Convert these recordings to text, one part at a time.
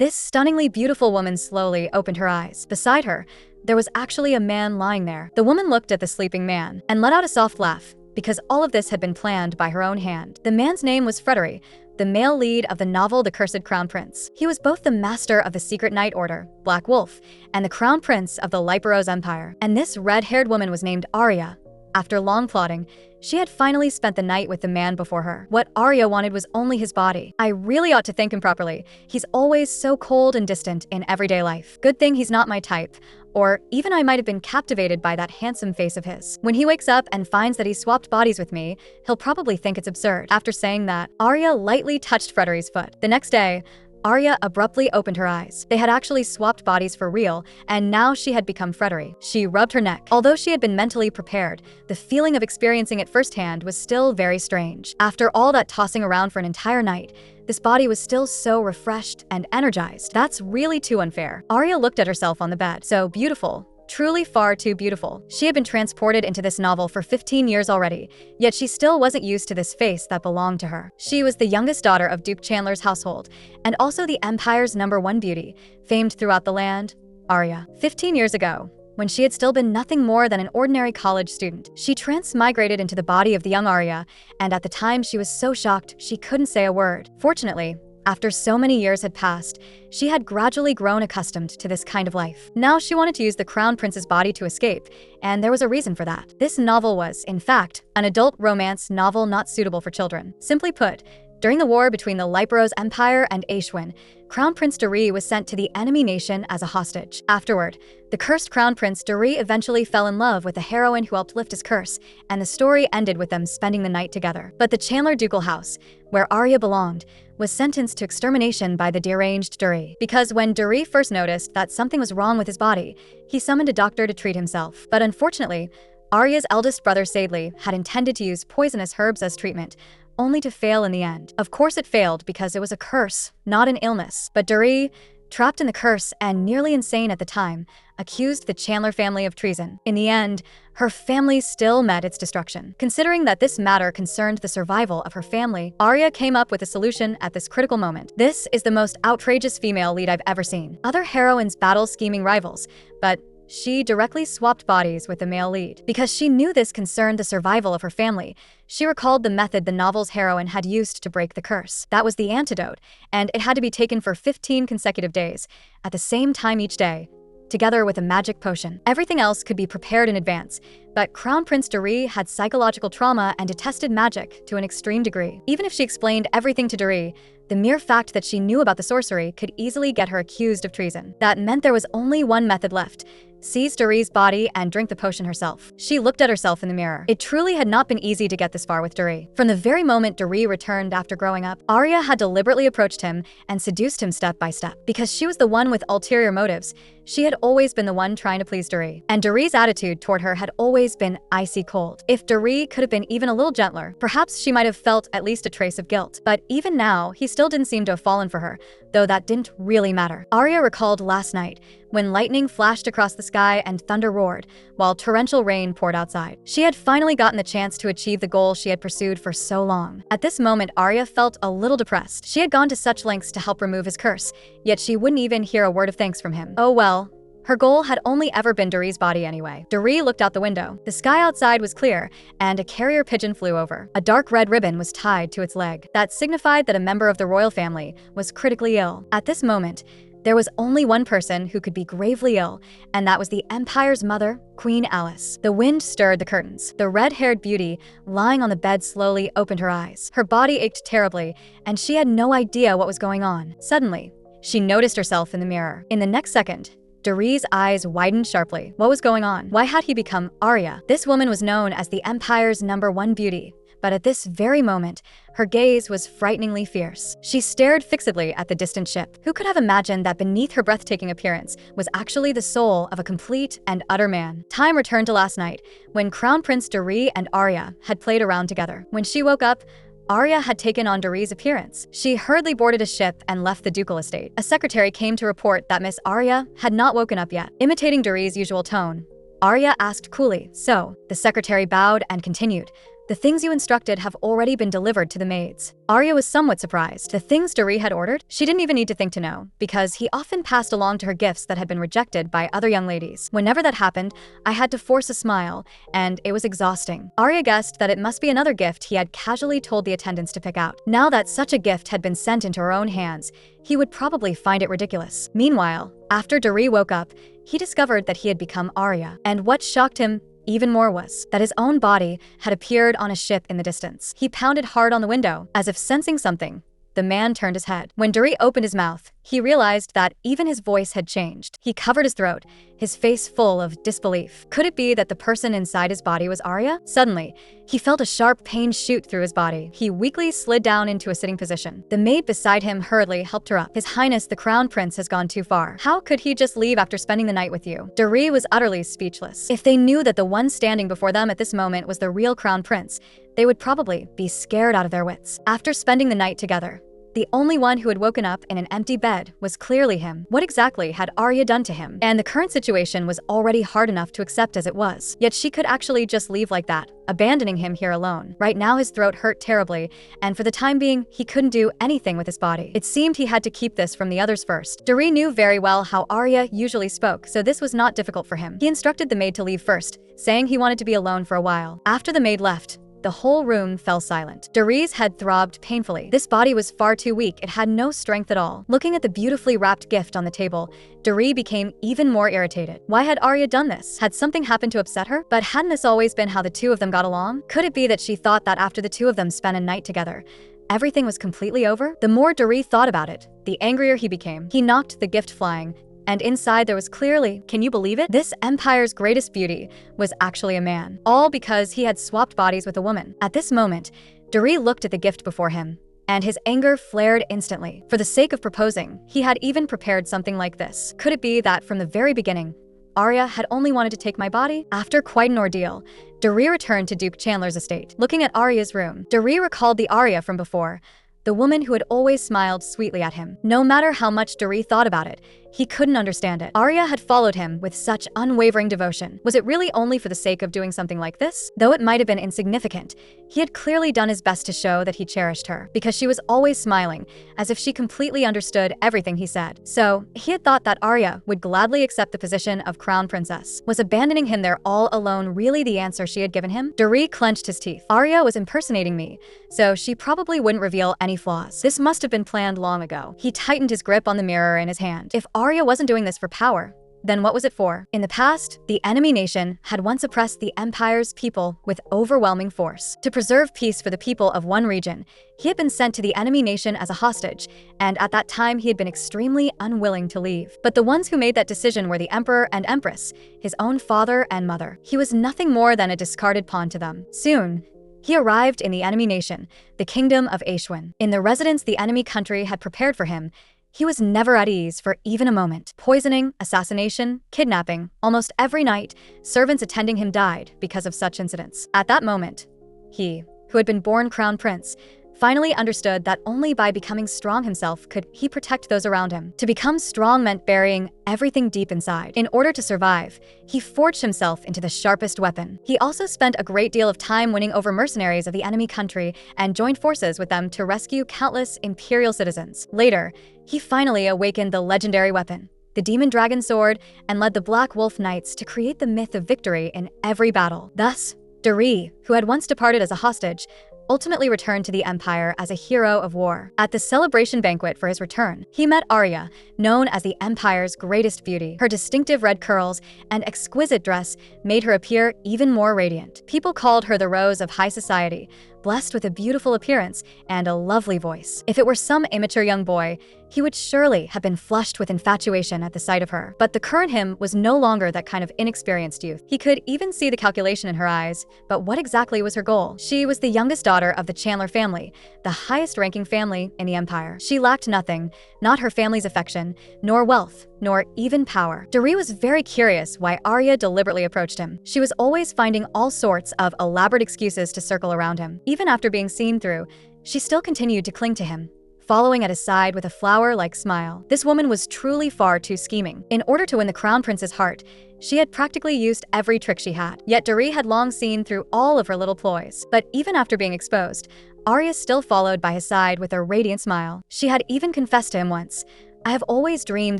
This stunningly beautiful woman slowly opened her eyes. Beside her, there was actually a man lying there. The woman looked at the sleeping man and let out a soft laugh, because all of this had been planned by her own hand. The man's name was Frederick, the male lead of the novel The Cursed Crown Prince. He was both the master of the Secret Night Order, Black Wolf, and the Crown Prince of the Liparos Empire. And this red-haired woman was named Arya. After long plotting, she had finally spent the night with the man before her. What Arya wanted was only his body. I really ought to thank him properly. He's always so cold and distant in everyday life. Good thing he's not my type. Or even I might have been captivated by that handsome face of his. When he wakes up and finds that he swapped bodies with me, he'll probably think it's absurd. After saying that, Arya lightly touched Frederick's foot. The next day, Arya abruptly opened her eyes. They had actually swapped bodies for real, and now she had become Frederick. She rubbed her neck. Although she had been mentally prepared, the feeling of experiencing it firsthand was still very strange. After all that tossing around for an entire night, this body was still so refreshed and energized. That's really too unfair. Arya looked at herself on the bed. So beautiful. Truly far too beautiful. She had been transported into this novel for 15 years already, yet she still wasn't used to this face that belonged to her. She was the youngest daughter of Duke Chandler's household, and also the Empire's #1 beauty, famed throughout the land, Arya. 15 years ago, when she had still been nothing more than an ordinary college student, she transmigrated into the body of the young Arya, and at the time she was so shocked she couldn't say a word. Fortunately, after so many years had passed, she had gradually grown accustomed to this kind of life. Now she wanted to use the Crown Prince's body to escape, and there was a reason for that. This novel was, in fact, an adult romance novel not suitable for children. Simply put, during the war between the Liparos Empire and Aishwin, Crown Prince Doree was sent to the enemy nation as a hostage. Afterward, the cursed Crown Prince Doree eventually fell in love with the heroine who helped lift his curse, and the story ended with them spending the night together. But the Chandler ducal house, where Arya belonged, was sentenced to extermination by the deranged Doree. Because when Doree first noticed that something was wrong with his body, he summoned a doctor to treat himself. But unfortunately, Arya's eldest brother Sadley had intended to use poisonous herbs as treatment, only to fail in the end. Of course it failed because it was a curse, not an illness. But Doree, trapped in the curse and nearly insane at the time, accused the Chandler family of treason. In the end, her family still met its destruction. Considering that this matter concerned the survival of her family, Arya came up with a solution at this critical moment. This is the most outrageous female lead I've ever seen. Other heroines battle scheming rivals, but she directly swapped bodies with the male lead. Because she knew this concerned the survival of her family, she recalled the method the novel's heroine had used to break the curse. That was the antidote, and it had to be taken for 15 consecutive days, at the same time each day, together with a magic potion. Everything else could be prepared in advance, but Crown Prince Doree had psychological trauma and detested magic to an extreme degree. Even if she explained everything to Doree, the mere fact that she knew about the sorcery could easily get her accused of treason. That meant there was only one method left: seize Doree's body and drink the potion herself. She looked at herself in the mirror. It truly had not been easy to get this far with Doree. From the very moment Doree returned after growing up, Arya had deliberately approached him and seduced him step by step. Because she was the one with ulterior motives, she had always been the one trying to please Doree. And Doree's attitude toward her had always been icy cold. If Doree could have been even a little gentler, perhaps she might have felt at least a trace of guilt. But even now, he still didn't seem to have fallen for her, though that didn't really matter. Arya recalled last night, when lightning flashed across the sky and thunder roared, while torrential rain poured outside. She had finally gotten the chance to achieve the goal she had pursued for so long. At this moment, Arya felt a little depressed. She had gone to such lengths to help remove his curse, yet she wouldn't even hear a word of thanks from him. Oh well. Her goal had only ever been Doree's body anyway. Doree looked out the window. The sky outside was clear, and a carrier pigeon flew over. A dark red ribbon was tied to its leg. That signified that a member of the royal family was critically ill. At this moment, there was only one person who could be gravely ill, and that was the Empire's mother, Queen Alice. The wind stirred the curtains. The red-haired beauty, lying on the bed, slowly opened her eyes. Her body ached terribly, and she had no idea what was going on. Suddenly, she noticed herself in the mirror. In the next second, Doree's eyes widened sharply. What was going on? Why had he become Arya? This woman was known as the Empire's #1 beauty, but at this very moment, her gaze was frighteningly fierce. She stared fixedly at the distant ship. Who could have imagined that beneath her breathtaking appearance was actually the soul of a complete and utter man? Time returned to last night, when Crown Prince Doree and Arya had played around together. When she woke up, Arya had taken on Doree's appearance. She hurriedly boarded a ship and left the ducal estate. A secretary came to report that Miss Arya had not woken up yet. Imitating Doree's usual tone, Arya asked coolly, "So?" The secretary bowed and continued, The things you instructed have already been delivered to the maids." Arya was somewhat surprised. The things Doree had ordered? She didn't even need to think to know, because he often passed along to her gifts that had been rejected by other young ladies. Whenever that happened, I had to force a smile, and it was exhausting. Arya guessed that it must be another gift he had casually told the attendants to pick out. Now that such a gift had been sent into her own hands, he would probably find it ridiculous. Meanwhile, after Doree woke up, he discovered that he had become Arya. And what shocked him even more was that his own body had appeared on a ship in the distance. He pounded hard on the window, as if sensing something. The man turned his head. When Doree opened his mouth, he realized that even his voice had changed. He covered his throat, his face full of disbelief. Could it be that the person inside his body was Arya? Suddenly, he felt a sharp pain shoot through his body. He weakly slid down into a sitting position. The maid beside him hurriedly helped her up. "His Highness, the Crown Prince has gone too far. How could he just leave after spending the night with you?" Doree was utterly speechless. If they knew that the one standing before them at this moment was the real Crown Prince, they would probably be scared out of their wits. After spending the night together, the only one who had woken up in an empty bed was clearly him. What exactly had Arya done to him? And the current situation was already hard enough to accept as it was. Yet she could actually just leave like that, abandoning him here alone. Right now his throat hurt terribly, and for the time being, he couldn't do anything with his body. It seemed he had to keep this from the others first. Doree knew very well how Arya usually spoke, so this was not difficult for him. He instructed the maid to leave first, saying he wanted to be alone for a while. After the maid left, the whole room fell silent. Doree's head throbbed painfully. This body was far too weak. It had no strength at all. Looking at the beautifully wrapped gift on the table, Doree became even more irritated. Why had Arya done this? Had something happened to upset her? But hadn't this always been how the two of them got along? Could it be that she thought that after the two of them spent a night together, everything was completely over? The more Doree thought about it, the angrier he became. He knocked the gift flying, and inside there was clearly, can you believe it? This empire's greatest beauty was actually a man. All because he had swapped bodies with a woman. At this moment, Doree looked at the gift before him, and his anger flared instantly. For the sake of proposing, he had even prepared something like this. Could it be that from the very beginning, Arya had only wanted to take my body? After quite an ordeal, Doree returned to Duke Chandler's estate. Looking at Arya's room, Doree recalled the Arya from before, the woman who had always smiled sweetly at him. No matter how much Doree thought about it, he couldn't understand it. Arya had followed him with such unwavering devotion. Was it really only for the sake of doing something like this? Though it might have been insignificant, he had clearly done his best to show that he cherished her, because she was always smiling, as if she completely understood everything he said. So, he had thought that Arya would gladly accept the position of crown princess. Was abandoning him there all alone really the answer she had given him? Doree clenched his teeth. Arya was impersonating me, so she probably wouldn't reveal any flaws. This must have been planned long ago. He tightened his grip on the mirror in his hand. If Arya wasn't doing this for power, then what was it for? In the past, the enemy nation had once oppressed the empire's people with overwhelming force. To preserve peace for the people of one region, he had been sent to the enemy nation as a hostage, and at that time he had been extremely unwilling to leave. But the ones who made that decision were the emperor and empress, his own father and mother. He was nothing more than a discarded pawn to them. Soon, he arrived in the enemy nation, the kingdom of Aishwin. In the residence the enemy country had prepared for him, he was never at ease for even a moment. Poisoning, assassination, kidnapping, almost every night, servants attending him died because of such incidents. At that moment, he, who had been born crown prince, finally understood that only by becoming strong himself could he protect those around him. To become strong meant burying everything deep inside. In order to survive, he forged himself into the sharpest weapon. He also spent a great deal of time winning over mercenaries of the enemy country and joined forces with them to rescue countless imperial citizens. Later, he finally awakened the legendary weapon, the demon dragon sword, and led the Black Wolf Knights to create the myth of victory in every battle. Thus, Doree, who had once departed as a hostage, ultimately returned to the Empire as a hero of war. At the celebration banquet for his return, he met Arya, known as the Empire's greatest beauty. Her distinctive red curls and exquisite dress made her appear even more radiant. People called her the Rose of High Society, blessed with a beautiful appearance and a lovely voice. If it were some immature young boy, he would surely have been flushed with infatuation at the sight of her. But the current him was no longer that kind of inexperienced youth. He could even see the calculation in her eyes, but what exactly was her goal? She was the youngest daughter of the Chandler family, the highest-ranking family in the Empire. She lacked nothing, not her family's affection, nor wealth, nor even power. Doree was very curious why Arya deliberately approached him. She was always finding all sorts of elaborate excuses to circle around him. Even after being seen through, she still continued to cling to him, following at his side with a flower-like smile. This woman was truly far too scheming. In order to win the crown prince's heart, she had practically used every trick she had. Yet Doree had long seen through all of her little ploys. But even after being exposed, Arya still followed by his side with a radiant smile. She had even confessed to him once, "I have always dreamed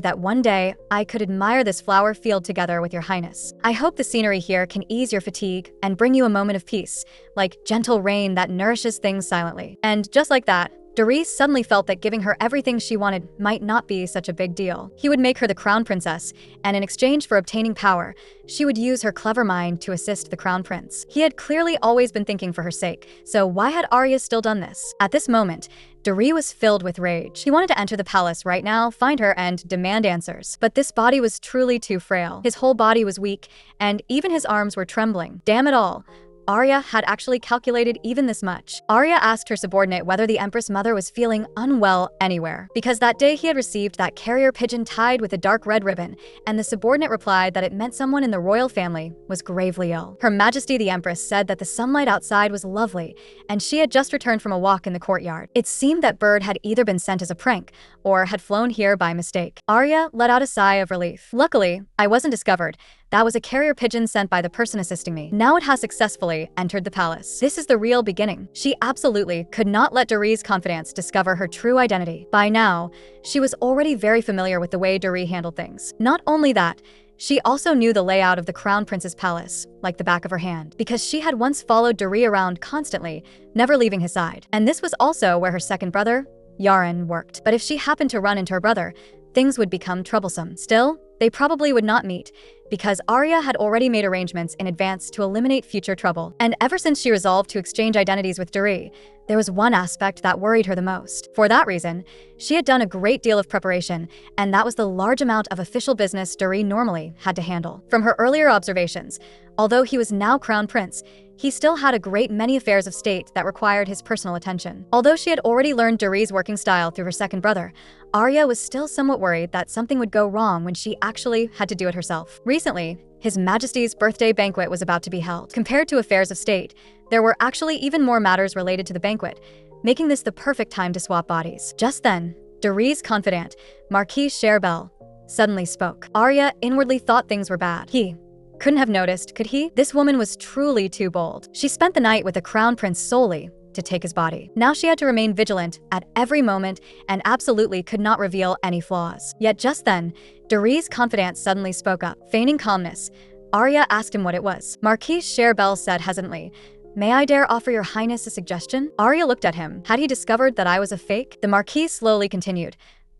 that one day I could admire this flower field together with your highness. I hope the scenery here can ease your fatigue and bring you a moment of peace, like gentle rain that nourishes things silently." And just like that, Doree suddenly felt that giving her everything she wanted might not be such a big deal. He would make her the crown princess, and in exchange for obtaining power, she would use her clever mind to assist the crown prince. He had clearly always been thinking for her sake, so why had Arya still done this? At this moment, Doree was filled with rage. He wanted to enter the palace right now, find her, and demand answers. But this body was truly too frail. His whole body was weak, and even his arms were trembling. Damn it all. Arya had actually calculated even this much. Arya asked her subordinate whether the Empress Mother was feeling unwell anywhere, because that day he had received that carrier pigeon tied with a dark red ribbon, and the subordinate replied that it meant someone in the royal family was gravely ill. Her Majesty the Empress said that the sunlight outside was lovely, and she had just returned from a walk in the courtyard. It seemed that bird had either been sent as a prank, or had flown here by mistake. Arya let out a sigh of relief. Luckily, I wasn't discovered. That was a carrier pigeon sent by the person assisting me. Now it has successfully entered the palace. This is the real beginning. She absolutely could not let Doree's confidence discover her true identity. By now, she was already very familiar with the way Doree handled things. Not only that, she also knew the layout of the crown prince's palace, like the back of her hand, because she had once followed Doree around constantly, never leaving his side. And this was also where her second brother, Yaren, worked. But if she happened to run into her brother, things would become troublesome. Still, they probably would not meet, because Arya had already made arrangements in advance to eliminate future trouble. And ever since she resolved to exchange identities with Doree, there was one aspect that worried her the most. For that reason, she had done a great deal of preparation, and that was the large amount of official business Doree normally had to handle. From her earlier observations, although he was now crown prince, he still had a great many affairs of state that required his personal attention. Although she had already learned Doree's working style through her second brother, Arya was still somewhat worried that something would go wrong when she actually had to do it herself. Recently, His Majesty's birthday banquet was about to be held. Compared to affairs of state, there were actually even more matters related to the banquet, making this the perfect time to swap bodies. Just then, Doree's confidant, Marquis Sherbel, suddenly spoke. Arya inwardly thought things were bad. He couldn't have noticed, could he? This woman was truly too bold. She spent the night with the crown prince solely to take his body. Now she had to remain vigilant at every moment and absolutely could not reveal any flaws. Yet just then, Doree's confidant suddenly spoke up. Feigning calmness, Arya asked him what it was. Marquis Sherbel said hesitantly, "May I dare offer your highness a suggestion?" Arya looked at him. Had he discovered that I was a fake? The Marquis slowly continued,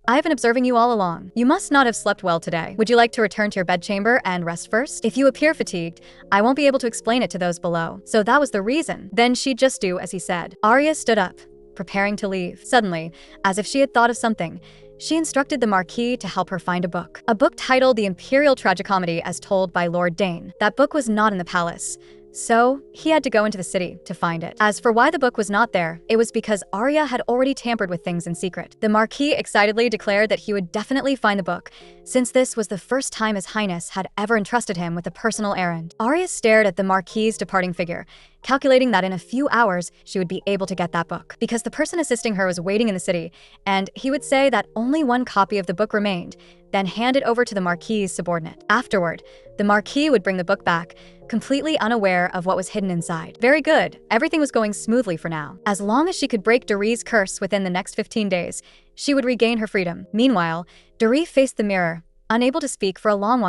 "I have been observing you all along. You must not have slept well today. Would you like to return to your bedchamber and rest first? If you appear fatigued, I won't be able to explain it to those below." So that was the reason. Then she'd just do as he said. Arya stood up, preparing to leave. Suddenly, as if she had thought of something, she instructed the Marquis to help her find a book. A book titled The Imperial Tragicomedy as Told by Lord Dane. That book was not in the palace, so he had to go into the city to find it. As for why the book was not there, it was because Arya had already tampered with things in secret. The Marquis excitedly declared that he would definitely find the book, since this was the first time His Highness had ever entrusted him with a personal errand. Arya stared at the Marquis's departing figure, calculating that in a few hours she would be able to get that book, because the person assisting her was waiting in the city, and he would say that only one copy of the book remained, then hand it over to the Marquis's subordinate. Afterward, the Marquis would bring the book back, completely unaware of what was hidden inside. Very good. Everything was going smoothly for now. As long as she could break Doree's curse within the next 15 days, she would regain her freedom. Meanwhile, Doree faced the mirror, unable to speak for a long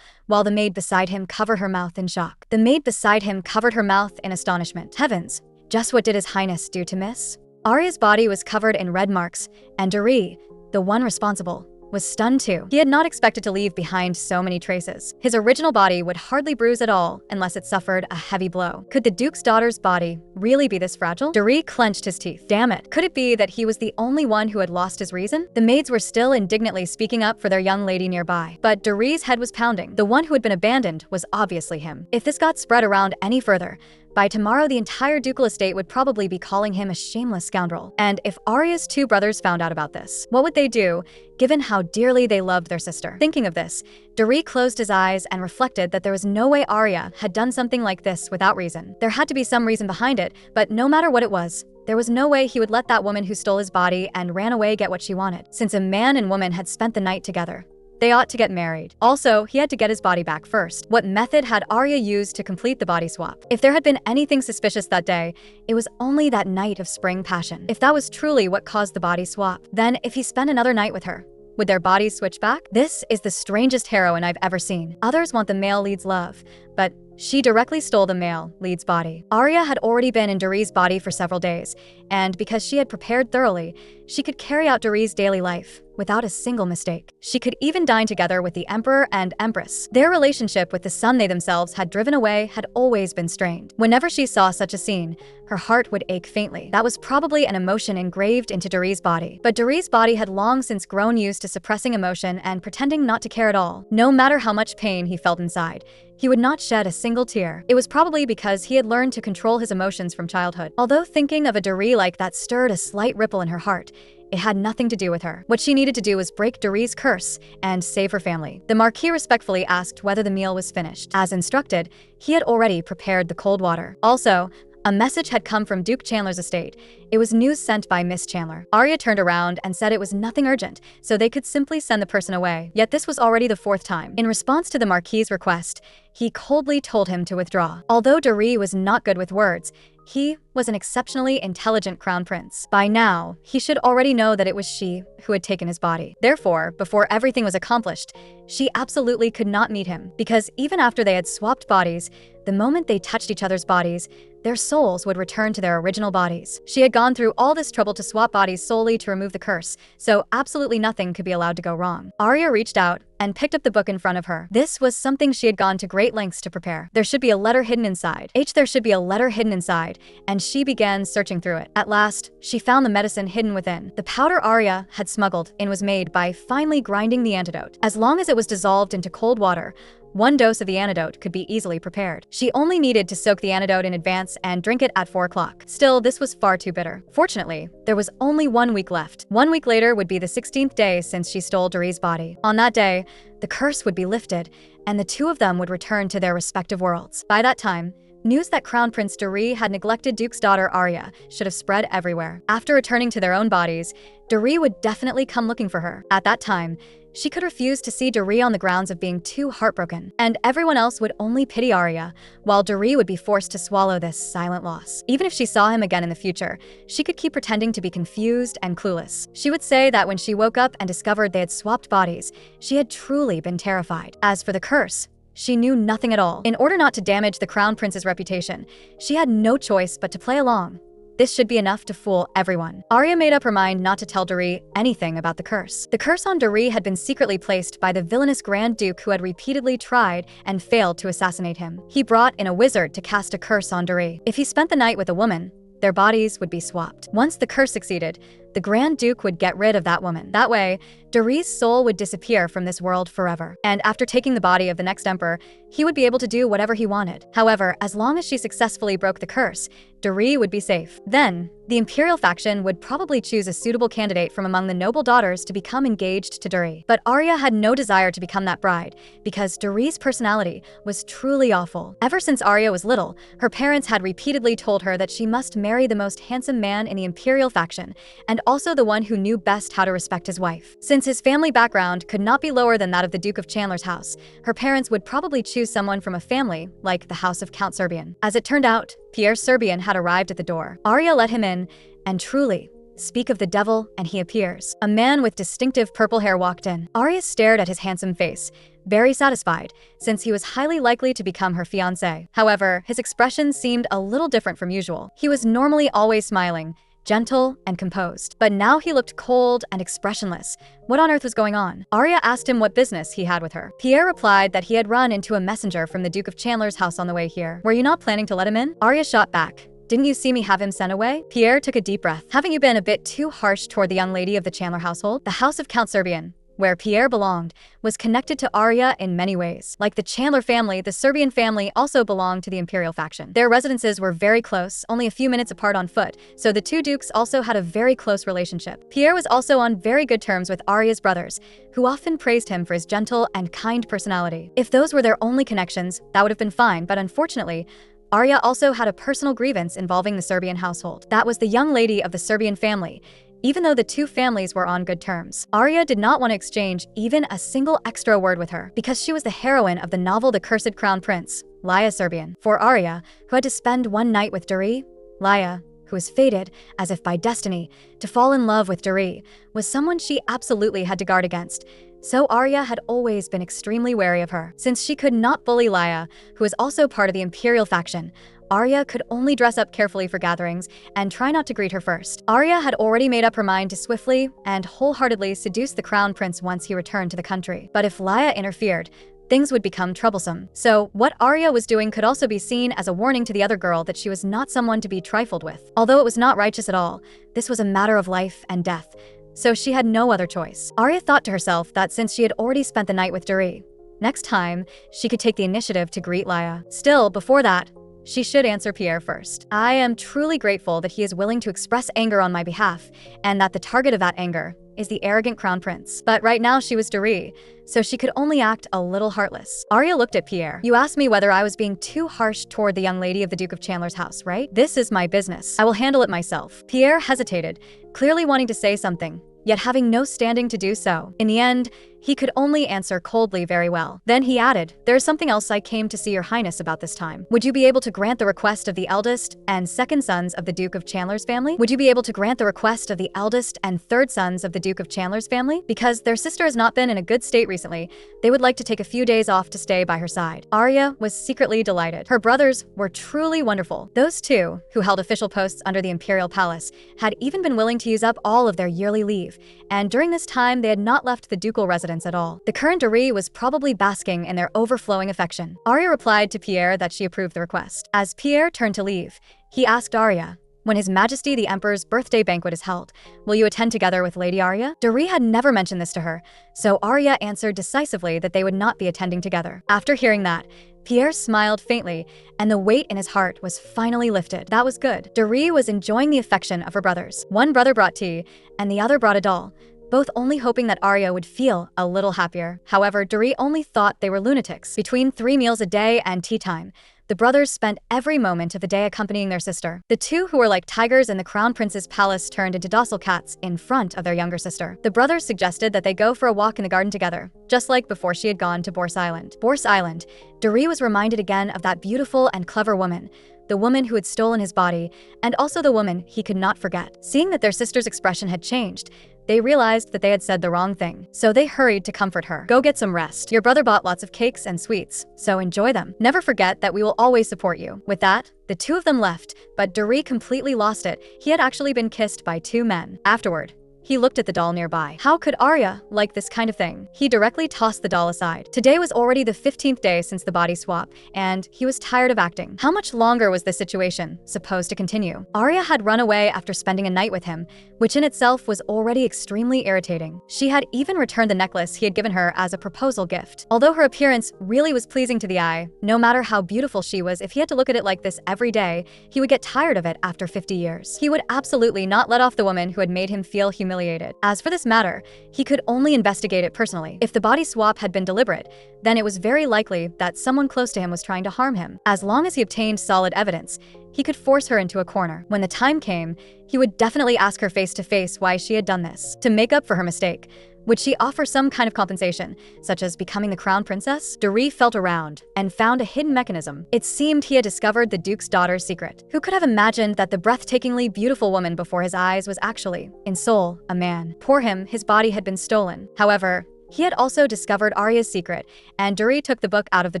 while the maid beside him covered her mouth in shock. The maid beside him covered her mouth in astonishment. Heavens, just what did His Highness do to miss? Arya's body was covered in red marks, and Doree, the one responsible, was stunned too. He had not expected to leave behind so many traces. His original body would hardly bruise at all unless it suffered a heavy blow. Could the Duke's daughter's body really be this fragile? Doree clenched his teeth. Damn it. Could it be that he was the only one who had lost his reason? The maids were still indignantly speaking up for their young lady nearby. But Doree's head was pounding. The one who had been abandoned was obviously him. If this got spread around any further, by tomorrow the entire ducal estate would probably be calling him a shameless scoundrel. And if Arya's two brothers found out about this, what would they do, given how dearly they loved their sister? Thinking of this, Doree closed his eyes and reflected that there was no way Arya had done something like this without reason. There had to be some reason behind it, but no matter what it was, There was no way he would let that woman who stole his body and ran away get what she wanted. Since a man and woman had spent the night together, they ought to get married. Also, he had to get his body back first. What method had Arya used to complete the body swap? If there had been anything suspicious that day, it was only that night of spring passion. If that was truly what caused the body swap, then if he spent another night with her, would their bodies switch back? This is the strangest heroine I've ever seen. Others want the male lead's love, but she directly stole the male lead's body. Arya had already been in Doree's body for several days, and because she had prepared thoroughly, she could carry out Doree's daily life without a single mistake. She could even dine together with the Emperor and Empress. Their relationship with the son they themselves had driven away had always been strained. Whenever she saw such a scene, her heart would ache faintly. That was probably an emotion engraved into Doree's body. But Doree's body had long since grown used to suppressing emotion and pretending not to care at all. No matter how much pain he felt inside, he would not shed a single tear. It was probably because he had learned to control his emotions from childhood. Although thinking of a Doree like that stirred a slight ripple in her heart, it had nothing to do with her. What she needed to do was break Doree's curse and save her family. The Marquis respectfully asked whether the meal was finished. As instructed, he had already prepared the cold water. Also, a message had come from Duke Chandler's estate. It was news sent by Miss Chandler. Arya turned around and said it was nothing urgent, so they could simply send the person away. Yet this was already the fourth time. In response to the Marquis's request, he coldly told him to withdraw. Although Doree was not good with words, he was an exceptionally intelligent crown prince. By now, he should already know that it was she who had taken his body. Therefore, before everything was accomplished, she absolutely could not meet him, because even after they had swapped bodies, the moment they touched each other's bodies, their souls would return to their original bodies. She had gone through all this trouble to swap bodies solely to remove the curse, so absolutely nothing could be allowed to go wrong. Arya reached out and picked up the book in front of her. This was something she had gone to great lengths to prepare. There should be a letter hidden inside. There should be a letter hidden inside, and she began searching through it. At last, she found the medicine hidden within. The powder Arya had smuggled in was made by finely grinding the antidote. As long as it was dissolved into cold water, 1 dose of the antidote could be easily prepared. She only needed to soak the antidote in advance and drink it at 4 o'clock. Still, this was far too bitter. Fortunately, there was only 1 week left. 1 week later would be the 16th day since she stole Doree's body. On that day, the curse would be lifted, and the two of them would return to their respective worlds. By that time, news that Crown Prince Doree had neglected Duke's daughter Arya should have spread everywhere. After returning to their own bodies, Doree would definitely come looking for her. At that time, she could refuse to see Doree on the grounds of being too heartbroken, and everyone else would only pity Arya, while Doree would be forced to swallow this silent loss. Even if she saw him again in the future, she could keep pretending to be confused and clueless. She would say that when she woke up and discovered they had swapped bodies, she had truly been terrified. As for the curse, she knew nothing at all. In order not to damage the Crown Prince's reputation, she had no choice but to play along. This should be enough to fool everyone. Arya made up her mind not to tell Doree anything about the curse. The curse on Doree had been secretly placed by the villainous Grand Duke who had repeatedly tried and failed to assassinate him. He brought in a wizard to cast a curse on Doree. If he spent the night with a woman, their bodies would be swapped. Once the curse succeeded, the Grand Duke would get rid of that woman. That way, Doree's soul would disappear from this world forever. And after taking the body of the next emperor, he would be able to do whatever he wanted. However, as long as she successfully broke the curse, Doree would be safe. Then, the Imperial faction would probably choose a suitable candidate from among the noble daughters to become engaged to Doree. But Arya had no desire to become that bride, because Doree's personality was truly awful. Ever since Arya was little, her parents had repeatedly told her that she must marry the most handsome man in the Imperial faction, and also the one who knew best how to respect his wife. Since his family background could not be lower than that of the Duke of Chandler's house, her parents would probably choose someone from a family like the House of Count Serbian. As it turned out, Pierre Serbian had arrived at the door. Arya let him in, and truly, speak of the devil and he appears. A man with distinctive purple hair walked in. Arya stared at his handsome face, very satisfied, since he was highly likely to become her fiancé. However, his expression seemed a little different from usual. He was normally always smiling, gentle and composed, but now he looked cold and expressionless. What on earth was going on? Arya asked him what business he had with her. Pierre replied that he had run into a messenger from the Duke of Chandler's house on the way here. Were you not planning to let him in? Arya shot back. Didn't you see me have him sent away? Pierre took a deep breath. Haven't you been a bit too harsh toward the young lady of the Chandler household? The House of Count Serbian, where Pierre belonged, was connected to Arya in many ways. Like the Chandler family, the Serbian family also belonged to the Imperial faction. Their residences were very close, only a few minutes apart on foot, so the two dukes also had a very close relationship. Pierre was also on very good terms with Arya's brothers, who often praised him for his gentle and kind personality. If those were their only connections, that would have been fine, but unfortunately, Arya also had a personal grievance involving the Serbian household. That was the young lady of the Serbian family. Even though the two families were on good terms, Arya did not want to exchange even a single extra word with her because she was the heroine of the novel The Cursed Crown Prince, Laya Serbian. For Arya, who had to spend one night with Duri, Laya, who was fated, as if by destiny, to fall in love with Duri, was someone she absolutely had to guard against. So Arya had always been extremely wary of her. Since she could not bully Laya, who was also part of the Imperial faction, Arya could only dress up carefully for gatherings and try not to greet her first. Arya had already made up her mind to swiftly and wholeheartedly seduce the crown prince once he returned to the country. But if Laya interfered, things would become troublesome. So what Arya was doing could also be seen as a warning to the other girl that she was not someone to be trifled with. Although it was not righteous at all, this was a matter of life and death, so she had no other choice. Arya thought to herself that since she had already spent the night with Duri, next time she could take the initiative to greet Laya. Still, before that, she should answer Pierre first. I am truly grateful that he is willing to express anger on my behalf, and that the target of that anger is the arrogant crown prince. But right now she was Duri, so she could only act a little heartless. Arya looked at Pierre. You asked me whether I was being too harsh toward the young lady of the Duke of Chandler's house, right? This is my business. I will handle it myself. Pierre hesitated, clearly wanting to say something, yet having no standing to do so. In the end, he could only answer coldly very well. Then he added, there is something else I came to see your highness about this time. Would you be able to grant the request of the eldest and second sons of the Duke of Chandler's family? Would you be able to grant the request of the eldest and third sons of the Duke of Chandler's family? Because their sister has not been in a good state recently, they would like to take a few days off to stay by her side. Arya was secretly delighted. Her brothers were truly wonderful. Those two, who held official posts under the Imperial Palace, had even been willing to use up all of their yearly leave, and during this time they had not left the ducal residence at all. The current Duri was probably basking in their overflowing affection. Arya replied to Pierre that she approved the request. As Pierre turned to leave, he asked Arya, when His Majesty the Emperor's birthday banquet is held, will you attend together with Lady Arya? Duri had never mentioned this to her, so Arya answered decisively that they would not be attending together. After hearing that, Pierre smiled faintly, and the weight in his heart was finally lifted. That was good. Duri was enjoying the affection of her brothers. One brother brought tea, and the other brought a doll, both only hoping that Arya would feel a little happier. However, Duri only thought they were lunatics. Between 3 meals a day and tea time, the brothers spent every moment of the day accompanying their sister. The two who were like tigers in the crown prince's palace turned into docile cats in front of their younger sister. The brothers suggested that they go for a walk in the garden together, just like before she had gone to Bourse Island. Bourse Island, Duri was reminded again of that beautiful and clever woman, the woman who had stolen his body, and also the woman he could not forget. Seeing that their sister's expression had changed, they realized that they had said the wrong thing, so they hurried to comfort her. Go get some rest. Your brother bought lots of cakes and sweets, so enjoy them. Never forget that we will always support you. With that, the two of them left, but Duri completely lost it. He had actually been kissed by 2 men. Afterward, he looked at the doll nearby. How could Arya like this kind of thing? He directly tossed the doll aside. Today was already the 15th day since the body swap, and he was tired of acting. How much longer was this situation supposed to continue? Arya had run away after spending a night with him, which in itself was already extremely irritating. She had even returned the necklace he had given her as a proposal gift. Although her appearance really was pleasing to the eye, no matter how beautiful she was, if he had to look at it like this every day, he would get tired of it after 50 years. He would absolutely not let off the woman who had made him feel humiliated. As for this matter, he could only investigate it personally. If the body swap had been deliberate, then it was very likely that someone close to him was trying to harm him. As long as he obtained solid evidence, he could force her into a corner. When the time came, he would definitely ask her face to face why she had done this. To make up for her mistake, would she offer some kind of compensation, such as becoming the crown princess? Duri felt around and found a hidden mechanism. It seemed he had discovered the duke's daughter's secret. Who could have imagined that the breathtakingly beautiful woman before his eyes was actually, in soul, a man? Poor him, his body had been stolen. However, he had also discovered Arya's secret, and Duri took the book out of the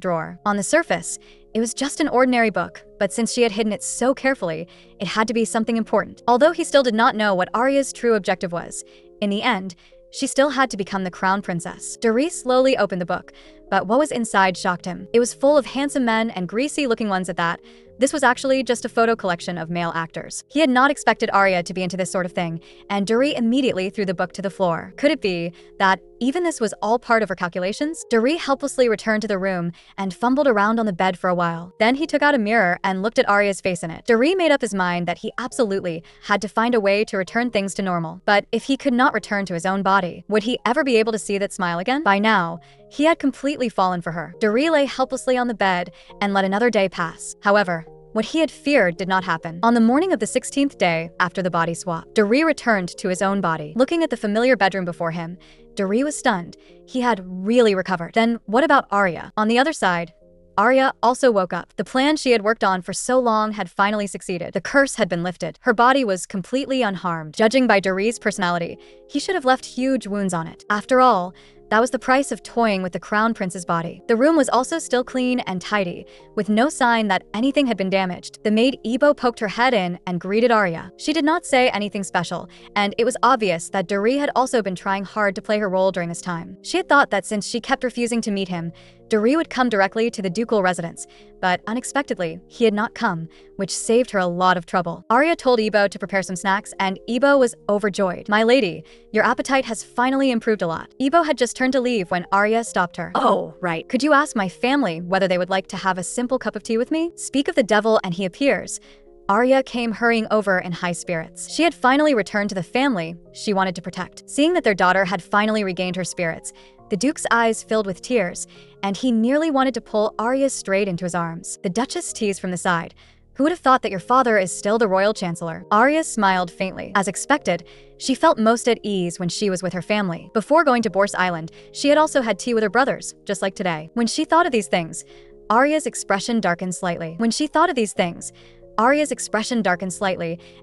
drawer. On the surface, it was just an ordinary book, but since she had hidden it so carefully, it had to be something important. Although he still did not know what Arya's true objective was, in the end, she still had to become the crown princess. Duri slowly opened the book, but what was inside shocked him. It was full of handsome men and greasy-looking ones at that. This was actually just a photo collection of male actors. He had not expected Arya to be into this sort of thing, and Duri immediately threw the book to the floor. Could it be that even this was all part of her calculations? Duri helplessly returned to the room and fumbled around on the bed for a while. Then he took out a mirror and looked at Arya's face in it. Duri made up his mind that he absolutely had to find a way to return things to normal. But if he could not return to his own body, would he ever be able to see that smile again? By now, he had completely fallen for her. Duri lay helplessly on the bed and let another day pass. However, What he had feared did not happen. On the morning of the 16th day after the body swap, Doree returned to his own body. Looking at the familiar bedroom before him, Doree was stunned. He had really recovered. Then what about Arya? On the other side, Arya also woke up. The plan she had worked on for so long had finally succeeded. The curse had been lifted. Her body was completely unharmed. Judging by Doree's personality, he should have left huge wounds on it. After all, that was the price of toying with the crown prince's body. The room was also still clean and tidy, with no sign that anything had been damaged. The maid Ebo poked her head in and greeted Arya. She did not say anything special, and it was obvious that Doree had also been trying hard to play her role during this time. She had thought that since she kept refusing to meet him, Doree would come directly to the ducal residence, but unexpectedly, he had not come, which saved her a lot of trouble. Arya told Ebo to prepare some snacks, and Ebo was overjoyed. "My lady, your appetite has finally improved a lot." Ebo had just turned to leave when Arya stopped her. "Oh, right. Could you ask my family whether they would like to have a simple cup of tea with me? Speak of the devil and he appears." Arya came hurrying over in high spirits. She had finally returned to the family she wanted to protect. Seeing that their daughter had finally regained her spirits, the Duke's eyes filled with tears, and he nearly wanted to pull Arya straight into his arms. The Duchess teased from the side. "Who would have thought that your father is still the royal chancellor?" Arya smiled faintly. As expected, she felt most at ease when she was with her family. Before going to Bourse Island, she had also had tea with her brothers, just like today. When she thought of these things, Arya's expression darkened slightly.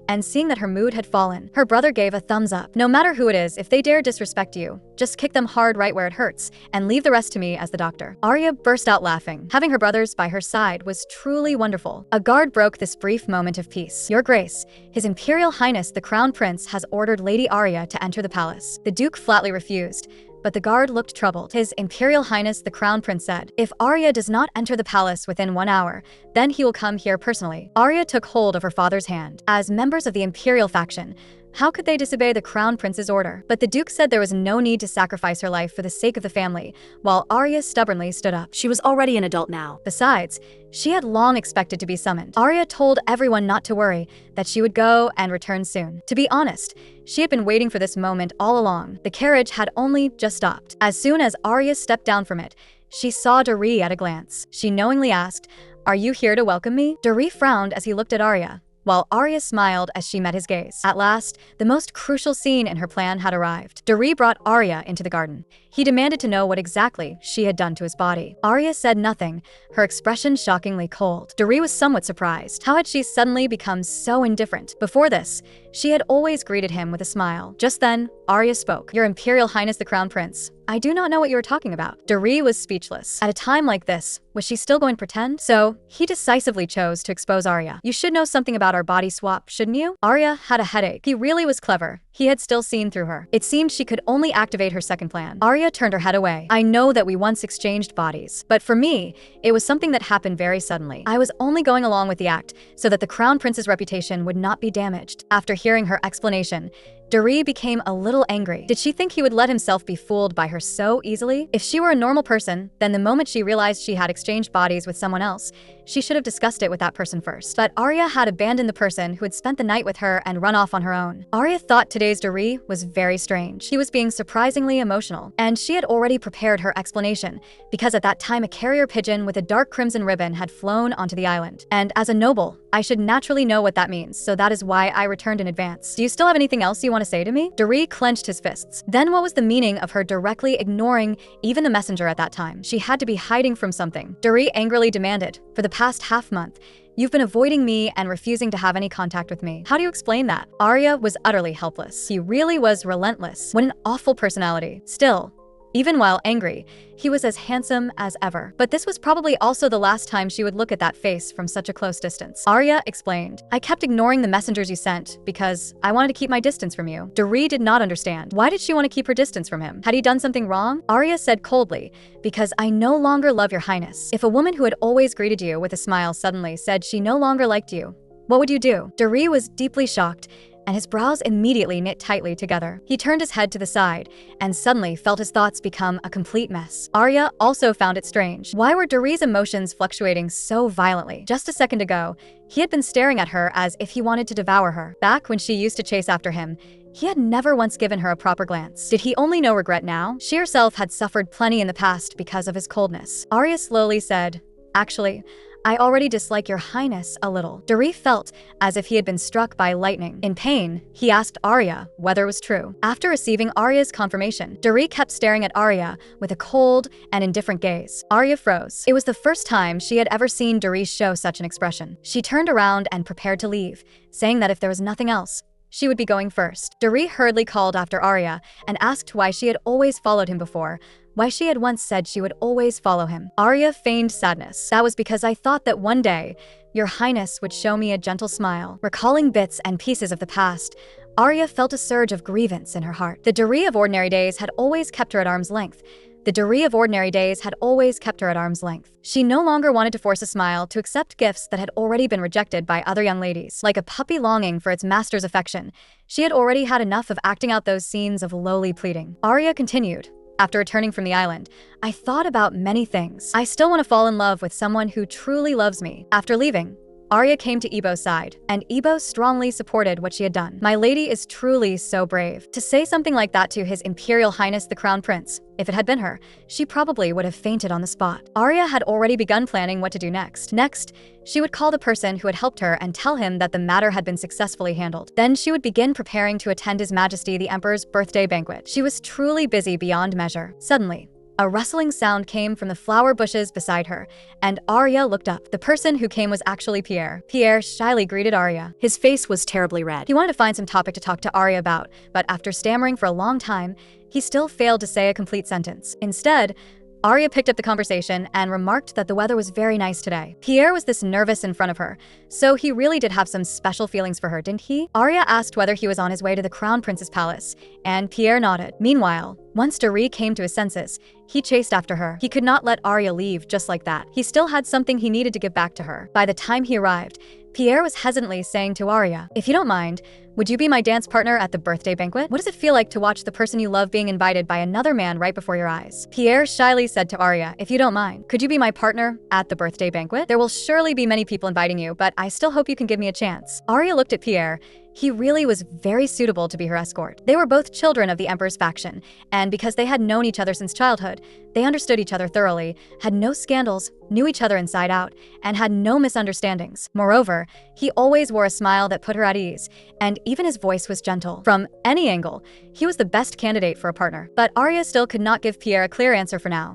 And seeing that her mood had fallen, her brother gave a thumbs up. "No matter who it is, if they dare disrespect you, just kick them hard right where it hurts, and leave the rest to me as the doctor." Arya burst out laughing. Having her brothers by her side was truly wonderful. A guard broke this brief moment of peace. "Your Grace, His Imperial Highness the Crown Prince has ordered Lady Arya to enter the palace." The Duke flatly refused, but the guard looked troubled. "His Imperial Highness the Crown Prince said, if Arya does not enter the palace within 1 hour, then he will come here personally." Arya took hold of her father's hand. As members of the Imperial faction, how could they disobey the Crown Prince's order? But the Duke said there was no need to sacrifice her life for the sake of the family, while Arya stubbornly stood up. She was already an adult now. Besides, she had long expected to be summoned. Arya told everyone not to worry, that she would go and return soon. To be honest, she had been waiting for this moment all along. The carriage had only just stopped. As soon as Arya stepped down from it, she saw Doree at a glance. She knowingly asked, "Are you here to welcome me?" Doree frowned as he looked at Arya, while Arya smiled as she met his gaze. At last, the most crucial scene in her plan had arrived. Doree brought Arya into the garden. He demanded to know what exactly she had done to his body. Arya said nothing, her expression shockingly cold. Doree was somewhat surprised. How had she suddenly become so indifferent? Before this, she had always greeted him with a smile. Just then, Arya spoke. "Your Imperial Highness the Crown Prince, I do not know what you are talking about." Doree was speechless. At a time like this, was she still going to pretend? So, he decisively chose to expose Arya. "You should know something about our body swap, shouldn't you?" Arya had a headache. He really was clever. He had still seen through her. It seemed she could only activate her second plan. Arya turned her head away. "I know that we once exchanged bodies, but for me, it was something that happened very suddenly. I was only going along with the act so that the Crown Prince's reputation would not be damaged." After hearing her explanation, Doree became a little angry. Did she think he would let himself be fooled by her so easily? If she were a normal person, then the moment she realized she had exchanged bodies with someone else, she should have discussed it with that person first. But Arya had abandoned the person who had spent the night with her and run off on her own. Arya thought today's Doree was very strange. He was being surprisingly emotional, and she had already prepared her explanation, because at that time a carrier pigeon with a dark crimson ribbon had flown onto the island. And as a noble, I should naturally know what that means, so that is why I returned in advance. "Do you still have anything else you want to say to me?" Doree clenched his fists. Then what was the meaning of her directly ignoring even the messenger at that time? She had to be hiding from something. Doree angrily demanded, "For the past half-month, you've been avoiding me and refusing to have any contact with me. How do you explain that?" Arya was utterly helpless. He really was relentless. What an awful personality. Still, even while angry, he was as handsome as ever. But this was probably also the last time she would look at that face from such a close distance. Arya explained, "I kept ignoring the messengers you sent because I wanted to keep my distance from you." Doree did not understand. Why did she want to keep her distance from him? Had he done something wrong? Arya said coldly, "Because I no longer love your highness." If a woman who had always greeted you with a smile suddenly said she no longer liked you, what would you do? Doree was deeply shocked, and his brows immediately knit tightly together. He turned his head to the side, and suddenly felt his thoughts become a complete mess. Arya also found it strange. Why were Doree's emotions fluctuating so violently? Just a second ago, he had been staring at her as if he wanted to devour her. Back when she used to chase after him, he had never once given her a proper glance. Did he only know regret now? She herself had suffered plenty in the past because of his coldness. Arya slowly said, "Actually, I already dislike your highness a little. Doree felt as if he had been struck by lightning. In pain, he asked Arya whether it was true. After receiving Arya's confirmation, Doree kept staring at Arya with a cold and indifferent gaze. Arya froze. It was the first time she had ever seen Doree show such an expression. She turned around and prepared to leave, saying that if there was nothing else, she would be going first. Doree hurriedly called after Arya and asked why she had always followed him before, why she had once said she would always follow him. Arya feigned sadness. That was because I thought that one day, your highness would show me a gentle smile. Recalling bits and pieces of the past, Arya felt a surge of grievance in her heart. The Doree of ordinary days had always kept her at arm's length. The Doree of ordinary days had always kept her at arm's length. She no longer wanted to force a smile to accept gifts that had already been rejected by other young ladies. Like a puppy longing for its master's affection, she had already had enough of acting out those scenes of lowly pleading. Arya continued. After returning from the island, I thought about many things. I still want to fall in love with someone who truly loves me. After leaving, Arya came to Ibo's side, and Ibo strongly supported what she had done. My lady is truly so brave. To say something like that to His Imperial Highness the Crown Prince, if it had been her, she probably would have fainted on the spot. Arya had already begun planning what to do next. Next, she would call the person who had helped her and tell him that the matter had been successfully handled. Then she would begin preparing to attend His Majesty the Emperor's birthday banquet. She was truly busy beyond measure. Suddenly, a rustling sound came from the flower bushes beside her, and Arya looked up. The person who came was actually Pierre. Pierre shyly greeted Arya. His face was terribly red. He wanted to find some topic to talk to Arya about, but after stammering for a long time, he still failed to say a complete sentence. Instead, Arya picked up the conversation and remarked that the weather was very nice today. Pierre was this nervous in front of her, so he really did have some special feelings for her, didn't he? Arya asked whether he was on his way to the Crown Prince's palace, and Pierre nodded. Meanwhile, once Doree came to his senses, he chased after her. He could not let Arya leave just like that. He still had something he needed to give back to her. By the time he arrived, Pierre was hesitantly saying to Arya, if you don't mind, would you be my dance partner at the birthday banquet? What does it feel like to watch the person you love being invited by another man right before your eyes? Pierre shyly said to Arya, if you don't mind, could you be my partner at the birthday banquet? There will surely be many people inviting you, but I still hope you can give me a chance. Arya looked at Pierre. He really was very suitable to be her escort. They were both children of the Emperor's faction, and because they had known each other since childhood, they understood each other thoroughly, had no scandals, knew each other inside out, and had no misunderstandings. Moreover, he always wore a smile that put her at ease, and even his voice was gentle. From any angle, he was the best candidate for a partner. But Arya still could not give Pierre a clear answer for now.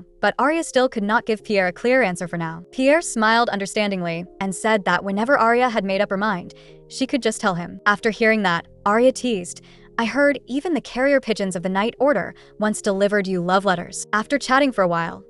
Pierre smiled understandingly and said that whenever Arya had made up her mind, she could just tell him. After hearing that, Arya teased, I heard even the carrier pigeons of the Night Order once delivered you love letters. After chatting for a while,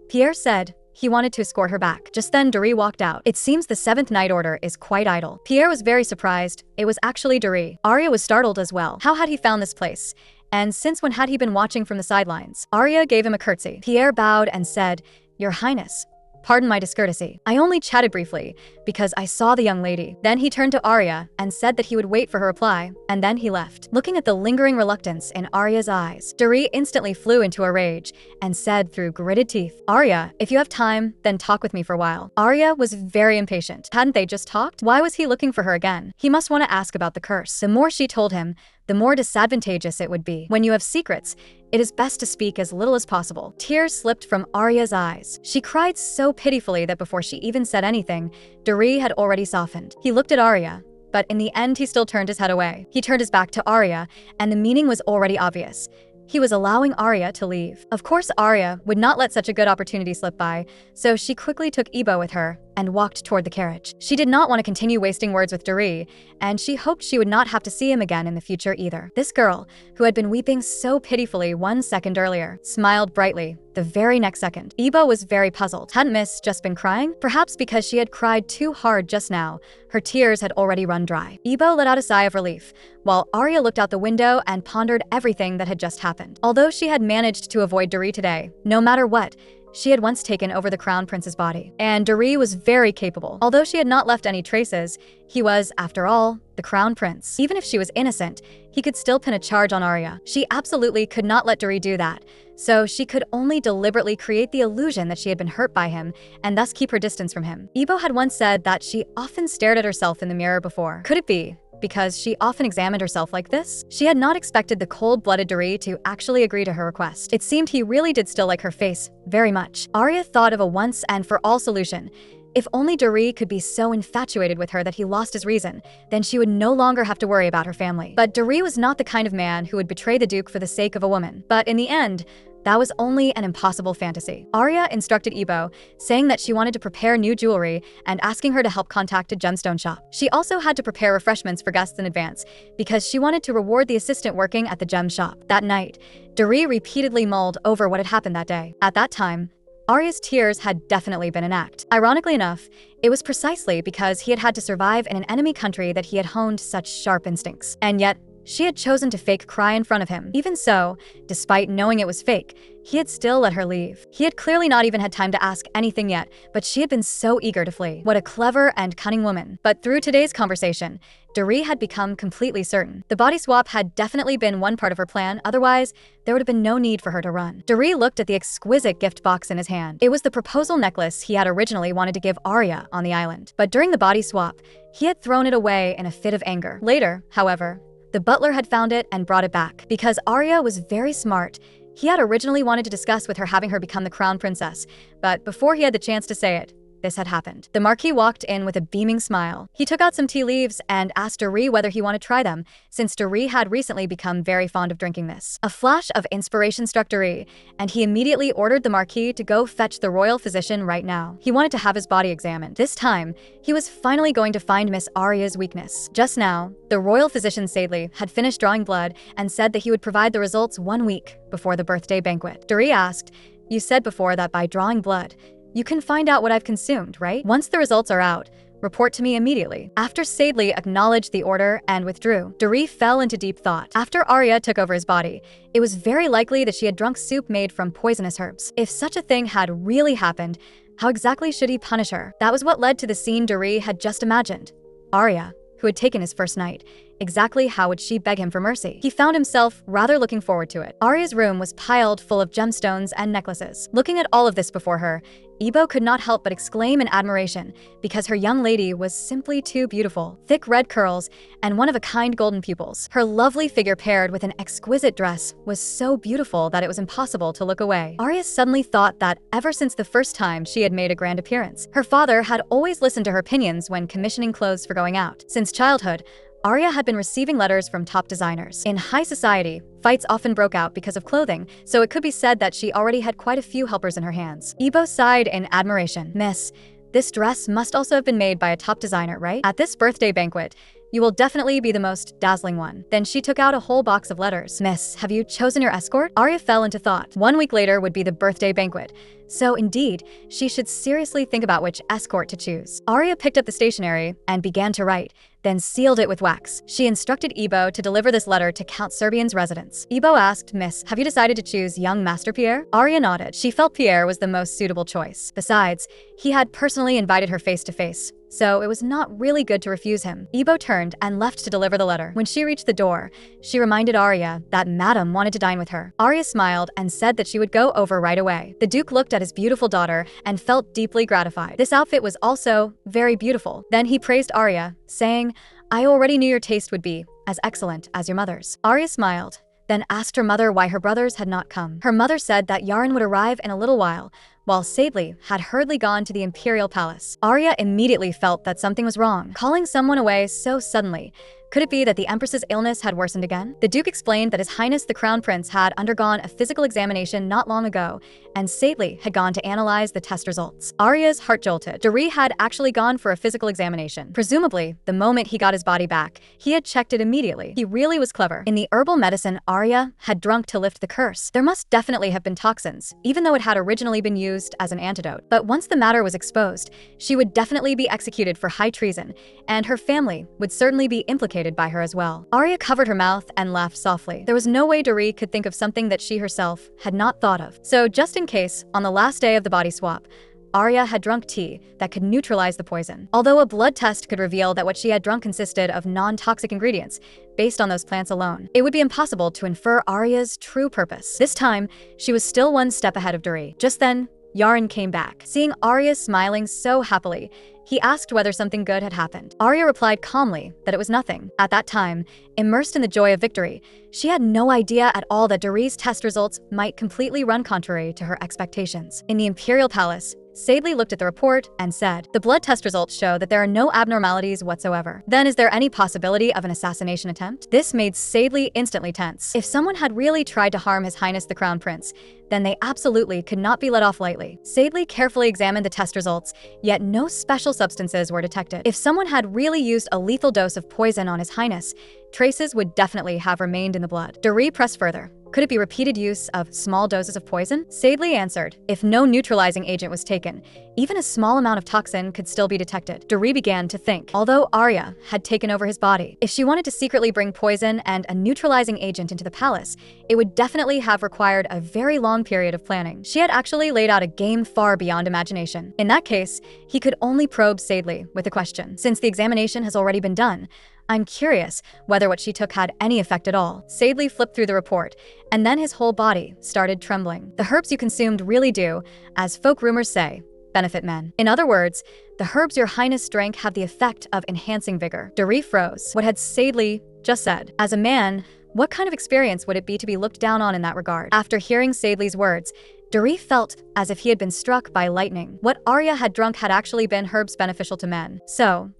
Pierre said he wanted to escort her back. Just then, Doree walked out. It seems the 7th Night Order is quite idle. Pierre was very surprised. It was actually Doree. Arya was startled as well. How had he found this place? And since when had he been watching from the sidelines? Arya gave him a curtsy. Pierre bowed and said, Your Highness, pardon my discourtesy. I only chatted briefly because I saw the young lady. Then he turned to Arya and said that he would wait for her reply, and then he left. Looking at the lingering reluctance in Arya's eyes, Doree instantly flew into a rage and said through gritted teeth, Arya, if you have time, then talk with me for a while. Arya was very impatient. Hadn't they just talked? Why was he looking for her again? He must want to ask about the curse. The more she told him, the more disadvantageous it would be. When you have secrets, it is best to speak as little as possible. Tears slipped from Arya's eyes. She cried so pitifully that before she even said anything, Doree had already softened. He looked at Arya, but in the end he still turned his head away. He turned his back to Arya, and the meaning was already obvious. He was allowing Arya to leave. Of course, Arya would not let such a good opportunity slip by, so she quickly took Ibo with her and walked toward the carriage. She did not want to continue wasting words with Doree, and she hoped she would not have to see him again in the future either. This girl, who had been weeping so pitifully 1 second earlier, smiled brightly the very next second. Ibo was very puzzled. Hadn't Miss just been crying? Perhaps because she had cried too hard just now, her tears had already run dry. Ibo let out a sigh of relief, while Arya looked out the window and pondered everything that had just happened. Although she had managed to avoid Doree today, no matter what, she had once taken over the Crown Prince's body. And Doree was very capable. Although she had not left any traces, he was, after all, the Crown Prince. Even if she was innocent, he could still pin a charge on Arya. She absolutely could not let Doree do that. So she could only deliberately create the illusion that she had been hurt by him and thus keep her distance from him. Ibo had once said that she often stared at herself in the mirror before. Could it be because she often examined herself like this. She had not expected the cold-blooded Doree to actually agree to her request. It seemed he really did still like her face very much. Arya thought of a once-and-for-all solution. If only Doree could be so infatuated with her that he lost his reason, then she would no longer have to worry about her family. But Doree was not the kind of man who would betray the Duke for the sake of a woman. But in the end, that was only an impossible fantasy. Arya instructed Ebo, saying that she wanted to prepare new jewelry and asking her to help contact a gemstone shop. She also had to prepare refreshments for guests in advance because she wanted to reward the assistant working at the gem shop. That night, Doree repeatedly mulled over what had happened that day. At that time, Arya's tears had definitely been an act. Ironically enough, it was precisely because he had had to survive in an enemy country that he had honed such sharp instincts. And yet, she had chosen to fake cry in front of him. Even so, despite knowing it was fake, he had still let her leave. He had clearly not even had time to ask anything yet, but she had been so eager to flee. What a clever and cunning woman. But through today's conversation, Doree had become completely certain. The body swap had definitely been one part of her plan, otherwise, there would have been no need for her to run. Doree looked at the exquisite gift box in his hand. It was the proposal necklace he had originally wanted to give Arya on the island. But during the body swap, he had thrown it away in a fit of anger. Later, however, the butler had found it and brought it back. Because Arya was very smart, he had originally wanted to discuss with her having her become the crown princess, but before he had the chance to say it, this had happened. The Marquis walked in with a beaming smile. He took out some tea leaves and asked Doree whether he wanted to try them, since Doree had recently become very fond of drinking this. A flash of inspiration struck Doree, and he immediately ordered the Marquis to go fetch the royal physician right now. He wanted to have his body examined. This time, he was finally going to find Miss Arya's weakness. Just now, the royal physician Sadley had finished drawing blood and said that he would provide the results 1 week before the birthday banquet. Doree asked, "You said before that by drawing blood, you can find out what I've consumed, right? Once the results are out, report to me immediately." After Sadley acknowledged the order and withdrew, Doree fell into deep thought. After Arya took over his body, it was very likely that she had drunk soup made from poisonous herbs. If such a thing had really happened, how exactly should he punish her? That was what led to the scene Doree had just imagined. Arya, who had taken his first night, exactly how would she beg him for mercy? He found himself rather looking forward to it. Arya's room was piled full of gemstones and necklaces. Looking at all of this before her, Ebo could not help but exclaim in admiration because her young lady was simply too beautiful. Thick red curls and one-of-a-kind golden pupils. Her lovely figure paired with an exquisite dress was so beautiful that it was impossible to look away. Arya suddenly thought that ever since the first time she had made a grand appearance, her father had always listened to her opinions when commissioning clothes for going out. Since childhood, Arya had been receiving letters from top designers. In high society, fights often broke out because of clothing, so it could be said that she already had quite a few helpers in her hands. Ebo sighed in admiration. "Miss, this dress must also have been made by a top designer, right? At this birthday banquet, you will definitely be the most dazzling one." Then she took out a whole box of letters. "Miss, have you chosen your escort?" Arya fell into thought. 1 week later would be the birthday banquet, so indeed, she should seriously think about which escort to choose. Arya picked up the stationery and began to write, then sealed it with wax. She instructed Ebo to deliver this letter to Count Serbian's residence. Ebo asked, "Miss, have you decided to choose young Master Pierre?" Arya nodded. She felt Pierre was the most suitable choice. Besides, he had personally invited her face to face, so it was not really good to refuse him. Ebo turned and left to deliver the letter. When she reached the door, she reminded Arya that Madame wanted to dine with her. Arya smiled and said that she would go over right away. The Duke looked at his beautiful daughter and felt deeply gratified. This outfit was also very beautiful. Then he praised Arya, saying, "I already knew your taste would be as excellent as your mother's." Arya smiled, then asked her mother why her brothers had not come. Her mother said that Yaren would arrive in a little while, while Sadley had hurriedly gone to the imperial palace. Arya immediately felt that something was wrong. Calling someone away so suddenly, could it be that the Empress's illness had worsened again? The Duke explained that His Highness the Crown Prince had undergone a physical examination not long ago, and Sadley had gone to analyze the test results. Arya's heart jolted. Doree had actually gone for a physical examination. Presumably, the moment he got his body back, he had checked it immediately. He really was clever. In the herbal medicine Arya had drunk to lift the curse, there must definitely have been toxins, even though it had originally been used as an antidote. But once the matter was exposed, she would definitely be executed for high treason, and her family would certainly be implicated by her as well. Arya covered her mouth and laughed softly. There was no way Doree could think of something that she herself had not thought of. So just in case, on the last day of the body swap, Arya had drunk tea that could neutralize the poison. Although a blood test could reveal that what she had drunk consisted of non-toxic ingredients, based on those plants alone, it would be impossible to infer Arya's true purpose. This time, she was still one step ahead of Doree. Just then, Yaron came back. Seeing Arya smiling so happily, he asked whether something good had happened. Arya replied calmly that it was nothing. At that time, immersed in the joy of victory, she had no idea at all that Doree's test results might completely run contrary to her expectations. In the Imperial Palace, Sadely looked at the report and said, "The blood test results show that there are no abnormalities whatsoever. Then is there any possibility of an assassination attempt?" This made Sadely instantly tense. If someone had really tried to harm His Highness the Crown Prince, then they absolutely could not be let off lightly. Sadely carefully examined the test results, yet no special substances were detected. If someone had really used a lethal dose of poison on His Highness, traces would definitely have remained in the blood. Doree pressed further. Could it be repeated use of small doses of poison? Sadely answered, if no neutralizing agent was taken, even a small amount of toxin could still be detected. Doree began to think. Although Arya had taken over his body, if she wanted to secretly bring poison and a neutralizing agent into the palace, it would definitely have required a very long period of planning. She had actually laid out a game far beyond imagination. In that case, he could only probe Sadely with a question. Since the examination has already been done, I'm curious whether what she took had any effect at all. Sadely flipped through the report, and then his whole body started trembling. The herbs you consumed really do, as folk rumors say, benefit men. In other words, the herbs your highness drank have the effect of enhancing vigor. Doree froze. What had Sadely just said? As a man, what kind of experience would it be to be looked down on in that regard? After hearing Sadely's words, Doree felt as if he had been struck by lightning. What Arya had drunk had actually been herbs beneficial to men. So,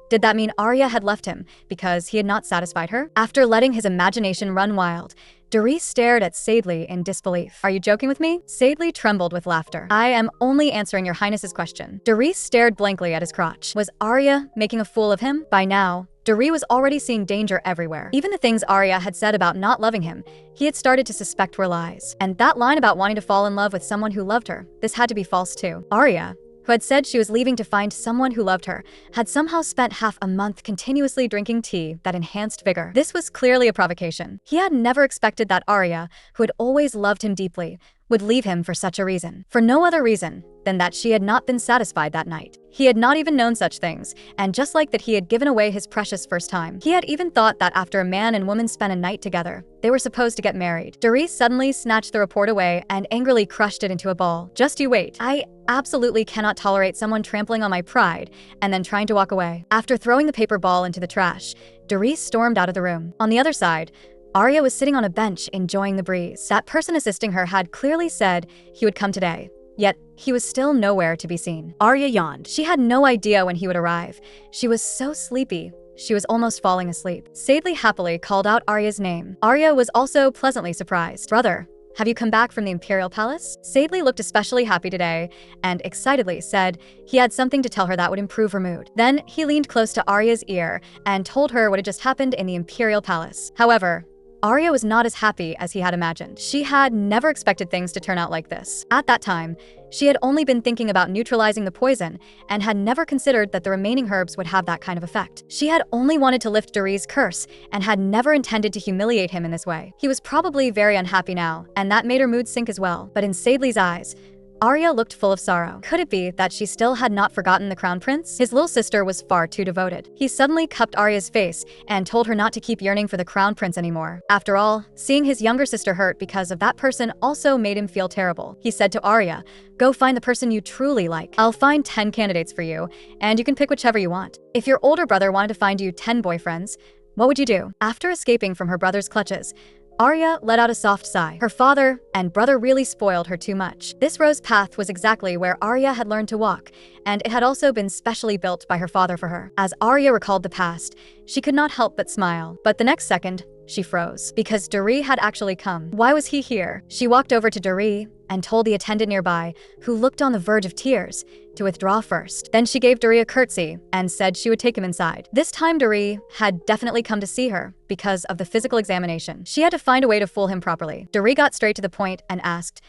did that mean Arya had left him because he had not satisfied her? After letting his imagination run wild, Doree stared at Sadely in disbelief. Are you joking with me? Sadely trembled with laughter. I am only answering your highness's question. Doree stared blankly at his crotch. Was Arya making a fool of him? By now, Doree was already seeing danger everywhere. Even the things Arya had said about not loving him, he had started to suspect were lies. And that line about wanting to fall in love with someone who loved her, this had to be false too. Arya, who had said she was leaving to find someone who loved her, had somehow spent half a month continuously drinking tea that enhanced vigor. This was clearly a provocation. He had never expected that Arya, who had always loved him deeply, would leave him for such a reason. For no other reason than that she had not been satisfied that night. He had not even known such things, and just like that he had given away his precious first time. He had even thought that after a man and woman spent a night together, they were supposed to get married. Doree suddenly snatched the report away and angrily crushed it into a ball. Just you wait. I absolutely cannot tolerate someone trampling on my pride and then trying to walk away. After throwing the paper ball into the trash, Doree stormed out of the room. On the other side, Arya was sitting on a bench enjoying the breeze. That person assisting her had clearly said he would come today, yet he was still nowhere to be seen. Arya yawned. She had no idea when he would arrive. She was so sleepy, she was almost falling asleep. Sadely happily called out Arya's name. Arya was also pleasantly surprised. Brother, have you come back from the Imperial Palace? Sadely looked especially happy today and excitedly said he had something to tell her that would improve her mood. Then he leaned close to Arya's ear and told her what had just happened in the Imperial Palace. However, Arya was not as happy as he had imagined. She had never expected things to turn out like this. At that time, she had only been thinking about neutralizing the poison and had never considered that the remaining herbs would have that kind of effect. She had only wanted to lift Doree's curse and had never intended to humiliate him in this way. He was probably very unhappy now, and that made her mood sink as well. But in Sadely's eyes, Arya looked full of sorrow. Could it be that she still had not forgotten the Crown Prince? His little sister was far too devoted. He suddenly cupped Arya's face and told her not to keep yearning for the Crown Prince anymore. After all, seeing his younger sister hurt because of that person also made him feel terrible. He said to Arya, "Go find the person you truly like. I'll find 10 candidates for you, and you can pick whichever you want. If your older brother wanted to find you 10 boyfriends, what would you do?" After escaping from her brother's clutches, Arya let out a soft sigh. Her father and brother really spoiled her too much. This rose path was exactly where Arya had learned to walk, and it had also been specially built by her father for her. As Arya recalled the past, she could not help but smile. But the next second, she froze, because Doree had actually come. Why was he here? She walked over to Doree and told the attendant nearby, who looked on the verge of tears, to withdraw first. Then she gave Doree a curtsy and said she would take him inside. This time Doree had definitely come to see her because of the physical examination. She had to find a way to fool him properly. Doree got straight to the point and asked,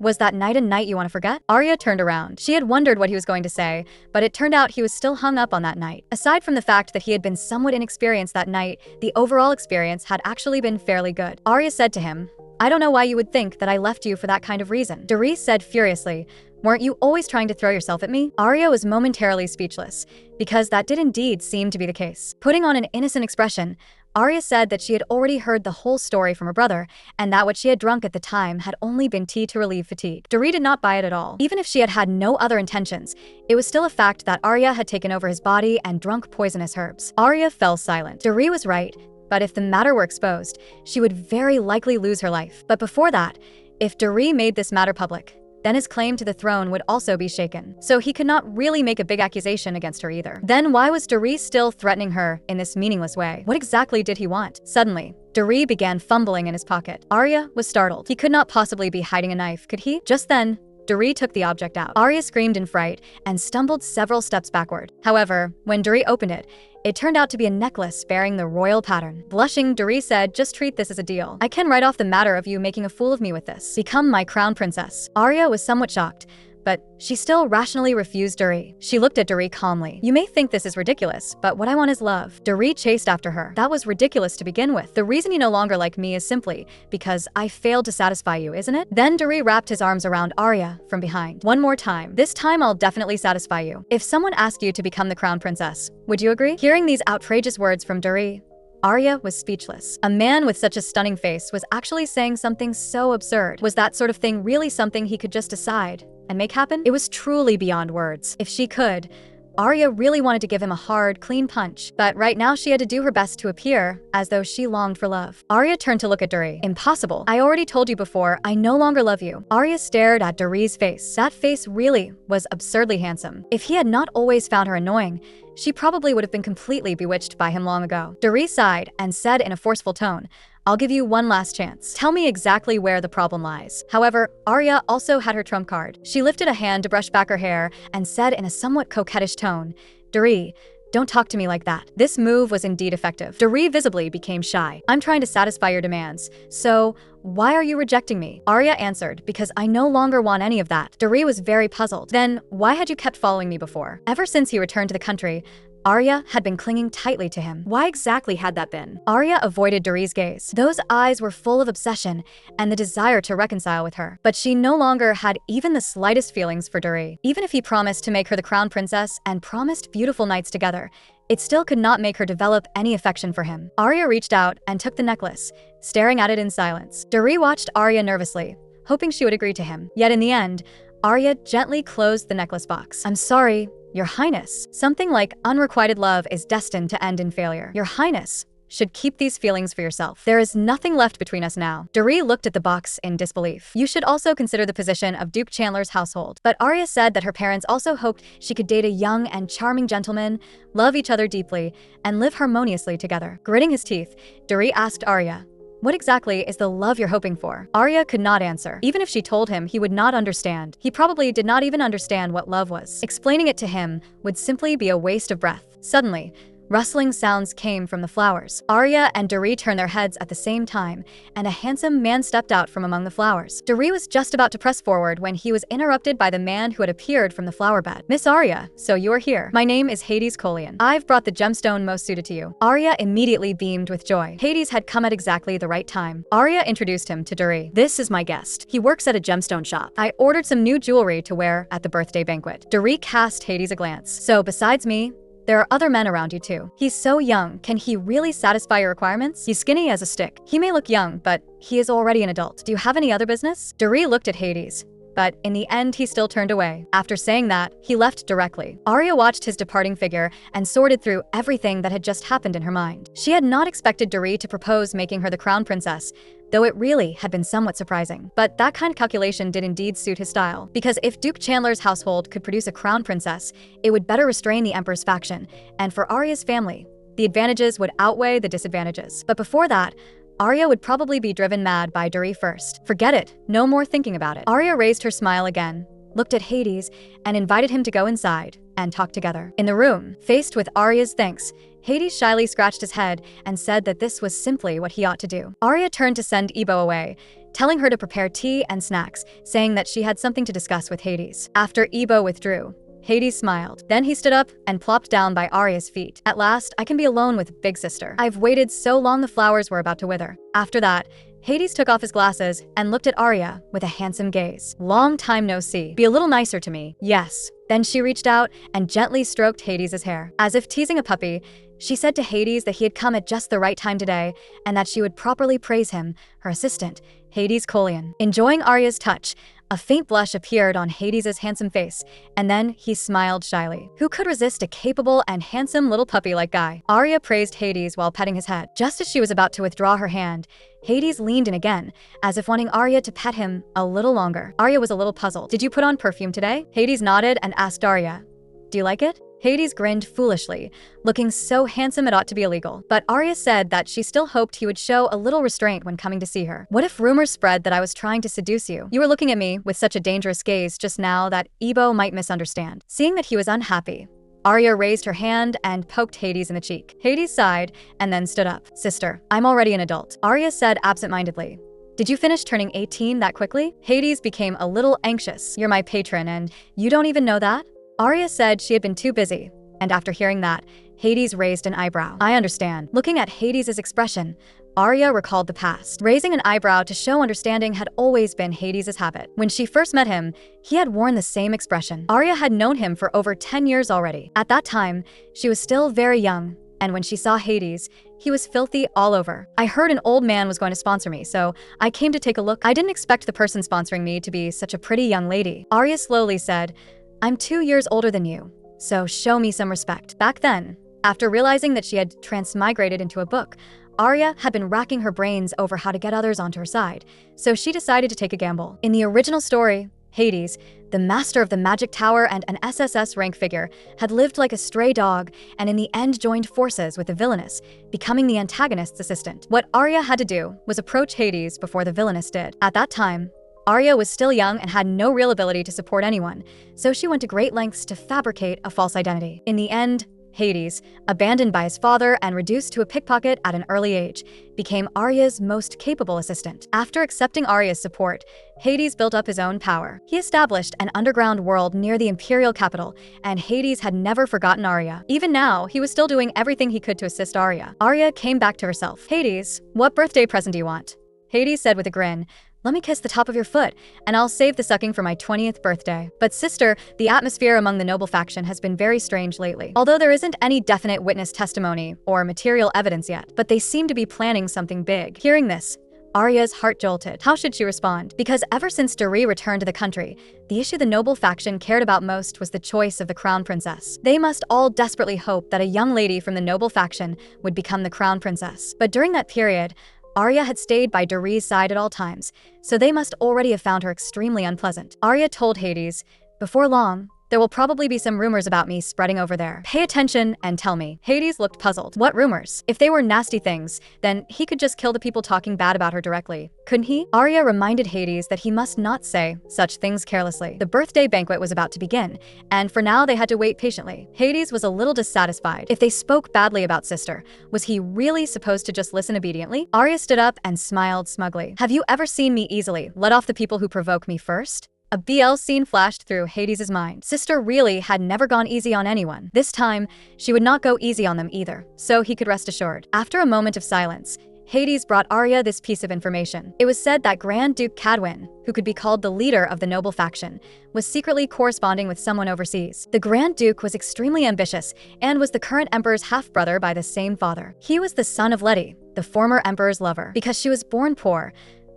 Was that night a night you want to forget? Arya turned around. She had wondered what he was going to say, but it turned out he was still hung up on that night. Aside from the fact that he had been somewhat inexperienced that night, the overall experience had actually been fairly good. Arya said to him, "I don't know why you would think that I left you for that kind of reason." Doree said furiously, "Weren't you always trying to throw yourself at me?" Arya was momentarily speechless, because that did indeed seem to be the case. Putting on an innocent expression, Arya said that she had already heard the whole story from her brother, and that what she had drunk at the time had only been tea to relieve fatigue. Doree did not buy it at all. Even if she had had no other intentions, it was still a fact that Arya had taken over his body and drunk poisonous herbs. Arya fell silent. Doree was right, but if the matter were exposed, she would very likely lose her life. But before that, if Doree made this matter public, then his claim to the throne would also be shaken. So he could not really make a big accusation against her either. Then why was Doree still threatening her in this meaningless way? What exactly did he want? Suddenly, Doree began fumbling in his pocket. Arya was startled. He could not possibly be hiding a knife, could he? Just then, Doree took the object out. Arya screamed in fright and stumbled several steps backward. However, when Doree opened it, it turned out to be a necklace bearing the royal pattern. Blushing, Doree said, "Just treat this as a deal. I can write off the matter of you making a fool of me with this. Become my crown princess." Arya was somewhat shocked, but she still rationally refused Doree. She looked at Doree calmly. "You may think this is ridiculous, but what I want is love." Doree chased after her. "That was ridiculous to begin with. The reason you no longer like me is simply because I failed to satisfy you, isn't it?" Then Doree wrapped his arms around Arya from behind. "One more time. This time I'll definitely satisfy you. If someone asked you to become the crown princess, would you agree?" Hearing these outrageous words from Doree, Arya was speechless. A man with such a stunning face was actually saying something so absurd. Was that sort of thing really something he could just decide and make happen? It was truly beyond words. If she could, Arya really wanted to give him a hard, clean punch, but right now she had to do her best to appear as though she longed for love. Arya turned to look at Doree. "Impossible. I already told you before, I no longer love you." Arya stared at Doree's face. That face really was absurdly handsome. If he had not always found her annoying, she probably would have been completely bewitched by him long ago. Doree sighed and said in a forceful tone, "I'll give you one last chance. Tell me exactly where the problem lies." However, Arya also had her trump card. She lifted a hand to brush back her hair and said in a somewhat coquettish tone, "Doree, don't talk to me like that." This move was indeed effective. Doree visibly became shy. "I'm trying to satisfy your demands, so why are you rejecting me?" Arya answered, "Because I no longer want any of that." Doree was very puzzled. "Then why had you kept following me before?" Ever since he returned to the country, Arya had been clinging tightly to him. Why exactly had that been? Arya avoided Doree's gaze. Those eyes were full of obsession and the desire to reconcile with her. But she no longer had even the slightest feelings for Doree. Even if he promised to make her the crown princess and promised beautiful nights together, it still could not make her develop any affection for him. Arya reached out and took the necklace, staring at it in silence. Doree watched Arya nervously, hoping she would agree to him. Yet in the end, Arya gently closed the necklace box. "I'm sorry, Your Highness. Something like unrequited love is destined to end in failure. Your Highness should keep these feelings for yourself. There is nothing left between us now." Doree looked at the box in disbelief. "You should also consider the position of Duke Chandler's household." But Arya said that her parents also hoped she could date a young and charming gentleman, love each other deeply, and live harmoniously together. Gritting his teeth, Doree asked Arya, "What exactly is the love you're hoping for?" Arya could not answer. Even if she told him, he would not understand. He probably did not even understand what love was. Explaining it to him would simply be a waste of breath. Suddenly, rustling sounds came from the flowers. Arya and Doree turned their heads at the same time, and a handsome man stepped out from among the flowers. Doree was just about to press forward when he was interrupted by the man who had appeared from the flower bed. "Miss Arya, so you are here. My name is Hades Colian. I've brought the gemstone most suited to you." Arya immediately beamed with joy. Hades had come at exactly the right time. Arya introduced him to Doree. "This is my guest. He works at a gemstone shop. I ordered some new jewelry to wear at the birthday banquet." Doree cast Hades a glance. "So besides me, there are other men around you too. He's so young, can he really satisfy your requirements? He's skinny as a stick. He may look young, but he is already an adult. Do you have any other business?" Doree looked at Hades, but in the end he still turned away. After saying that, he left directly. Arya watched his departing figure and sorted through everything that had just happened in her mind. She had not expected Doree to propose making her the crown princess, though it really had been somewhat surprising. But that kind of calculation did indeed suit his style, because if Duke Chandler's household could produce a crown princess, it would better restrain the Emperor's faction, and for Arya's family, the advantages would outweigh the disadvantages. But before that, Arya would probably be driven mad by Doree first. Forget it, no more thinking about it. Arya raised her smile again, looked at Hades, and invited him to go inside and talk together. In the room, faced with Arya's thanks, Hades shyly scratched his head and said that this was simply what he ought to do. Arya turned to send Ebo away, telling her to prepare tea and snacks, saying that she had something to discuss with Hades. After Ebo withdrew, Hades smiled. Then he stood up and plopped down by Arya's feet. "At last, I can be alone with Big Sister. I've waited so long the flowers were about to wither." After that, Hades took off his glasses and looked at Arya with a handsome gaze. Long time no see. Be a little nicer to me. Yes. Then she reached out and gently stroked Hades' hair. As if teasing a puppy, she said to Hades that he had come at just the right time today and that she would properly praise him, her assistant, Hades Colion. Enjoying Arya's touch, a faint blush appeared on Hades' handsome face, and then he smiled shyly. Who could resist a capable and handsome little puppy like Guy? Arya praised Hades while petting his head. Just as she was about to withdraw her hand, Hades leaned in again, as if wanting Arya to pet him a little longer. Arya was a little puzzled. Did you put on perfume today? Hades nodded and asked Arya, do you like it? Hades grinned foolishly, looking so handsome it ought to be illegal. But Arya said that she still hoped he would show a little restraint when coming to see her. What if rumors spread that I was trying to seduce you? You were looking at me with such a dangerous gaze just now that Ebo might misunderstand. Seeing that he was unhappy, Arya raised her hand and poked Hades in the cheek. Hades sighed and then stood up. Sister, I'm already an adult, Arya said absent-mindedly. Did you finish turning 18 that quickly? Hades became a little anxious. You're my patron and you don't even know that? Arya said she had been too busy, and after hearing that, Hades raised an eyebrow. I understand. Looking at Hades' expression, Arya recalled the past. Raising an eyebrow to show understanding had always been Hades' habit. When she first met him, he had worn the same expression. Arya had known him for over 10 years already. At that time, she was still very young, and when she saw Hades, he was filthy all over. I heard an old man was going to sponsor me, so I came to take a look. I didn't expect the person sponsoring me to be such a pretty young lady. Arya slowly said, I'm 2 years older than you, so show me some respect. Back then, after realizing that she had transmigrated into a book, Arya had been racking her brains over how to get others onto her side, so she decided to take a gamble. In the original story, Hades, the master of the magic tower and an SSS rank figure, had lived like a stray dog and in the end joined forces with the villainess, becoming the antagonist's assistant. What Arya had to do was approach Hades before the villainess did. At that time, Arya was still young and had no real ability to support anyone, so she went to great lengths to fabricate a false identity. In the end, Hades, abandoned by his father and reduced to a pickpocket at an early age, became Arya's most capable assistant. After accepting Arya's support, Hades built up his own power. He established an underground world near the imperial capital, and Hades had never forgotten Arya. Even now, he was still doing everything he could to assist Arya. Arya came back to herself. Hades, what birthday present do you want? Hades said with a grin, let me kiss the top of your foot, and I'll save the sucking for my 20th birthday. But sister, the atmosphere among the noble faction has been very strange lately. Although there isn't any definite witness testimony or material evidence yet, but they seem to be planning something big. Hearing this, Arya's heart jolted. How should she respond? Because ever since Doree returned to the country, the issue the noble faction cared about most was the choice of the crown princess. They must all desperately hope that a young lady from the noble faction would become the crown princess. But during that period, Arya had stayed by Doree's side at all times, so they must already have found her extremely unpleasant. Arya told Hades, before long, there will probably be some rumors about me spreading over there. Pay attention and tell me. Hades looked puzzled. What rumors? If they were nasty things, then he could just kill the people talking bad about her directly, couldn't he? Arya reminded Hades that he must not say such things carelessly. The birthday banquet was about to begin, and for now they had to wait patiently. Hades was a little dissatisfied. If they spoke badly about sister, was he really supposed to just listen obediently? Arya stood up and smiled smugly. Have you ever seen me easily let off the people who provoke me first? A BL scene flashed through Hades' mind. Sister really had never gone easy on anyone. This time, she would not go easy on them either, so he could rest assured. After a moment of silence, Hades brought Arya this piece of information. It was said that Grand Duke Cadwyn, who could be called the leader of the noble faction, was secretly corresponding with someone overseas. The Grand Duke was extremely ambitious and was the current emperor's half-brother by the same father. He was the son of Letty, the former emperor's lover. Because she was born poor,